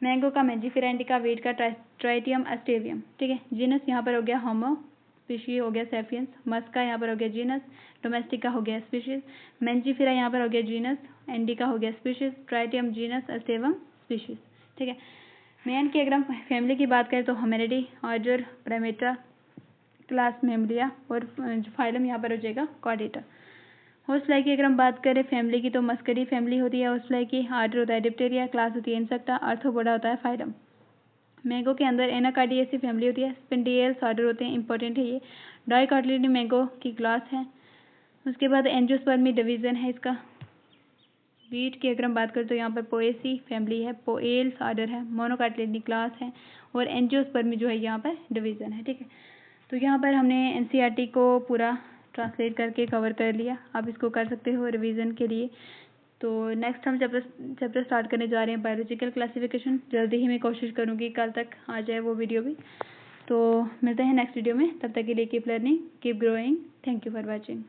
मैंगो का मैंजीफेरा इंडिका, वीट का ट्राइटियम एस्टेवियम। ठीक है, जीनस यहाँ पर हो गया होमो, स्पीशीज हो गया सेपियंस, मस्का यहाँ पर हो गया जीनस, डोमेस्टिका हो गया स्पीशीज, मैंजीफेरा यहाँ पर हो गया जीनस, इंडिका हो गया स्पीशीज, ट्राइटियम जीनस, एस्टेवम स्पीशीज। ठीक है, मैन की अगर हम फैमिली की बात करें तो Hominidae, order Primata, class Mammalia, और फाइलम यहाँ पर हो जाएगा कॉर्डेटा। हॉर्सफ्लाई की अगर हम बात करें फैमिली की तो मस्करी फैमिली होती है हॉर्सफ्लाई की, ऑर्डर होता है डिप्टेरिया, क्लास होती है इंसेक्टा, आर्थ्रोपोडा होता है फाइलम। मैंगो के अंदर एनाकार्डियेसी फैमिली होती है, स्पिंडियल्स ऑर्डर होते हैं, इंपॉर्टेंट है ये। डाइकोटिलिडनी मैंगो की क्लास है। उसके बाद एंजियोस्पर्मी डिवीजन है इसका। वीट की अगर हम बात करें तो यहाँ पर पोएसी फैमिली है, पोएल्स ऑर्डर है, मोनोकार्टिलिडनी क्लास है, और एंजियोस्पर्मी जो है यहाँ पर डिवीजन है। ठीक है, तो यहाँ पर हमने एनसीईआरटी को पूरा ट्रांसलेट करके कवर कर लिया, आप इसको कर सकते हो रिवीजन के लिए। तो नेक्स्ट हम चैप्टर स्टार्ट करने जा रहे हैं बायोलॉजिकल क्लासिफिकेशन, जल्दी ही मैं कोशिश करूँगी कल तक आ जाए वो वीडियो भी। तो मिलते हैं नेक्स्ट वीडियो में, तब तक के लिए keep learning, keep growing, thank you for watching.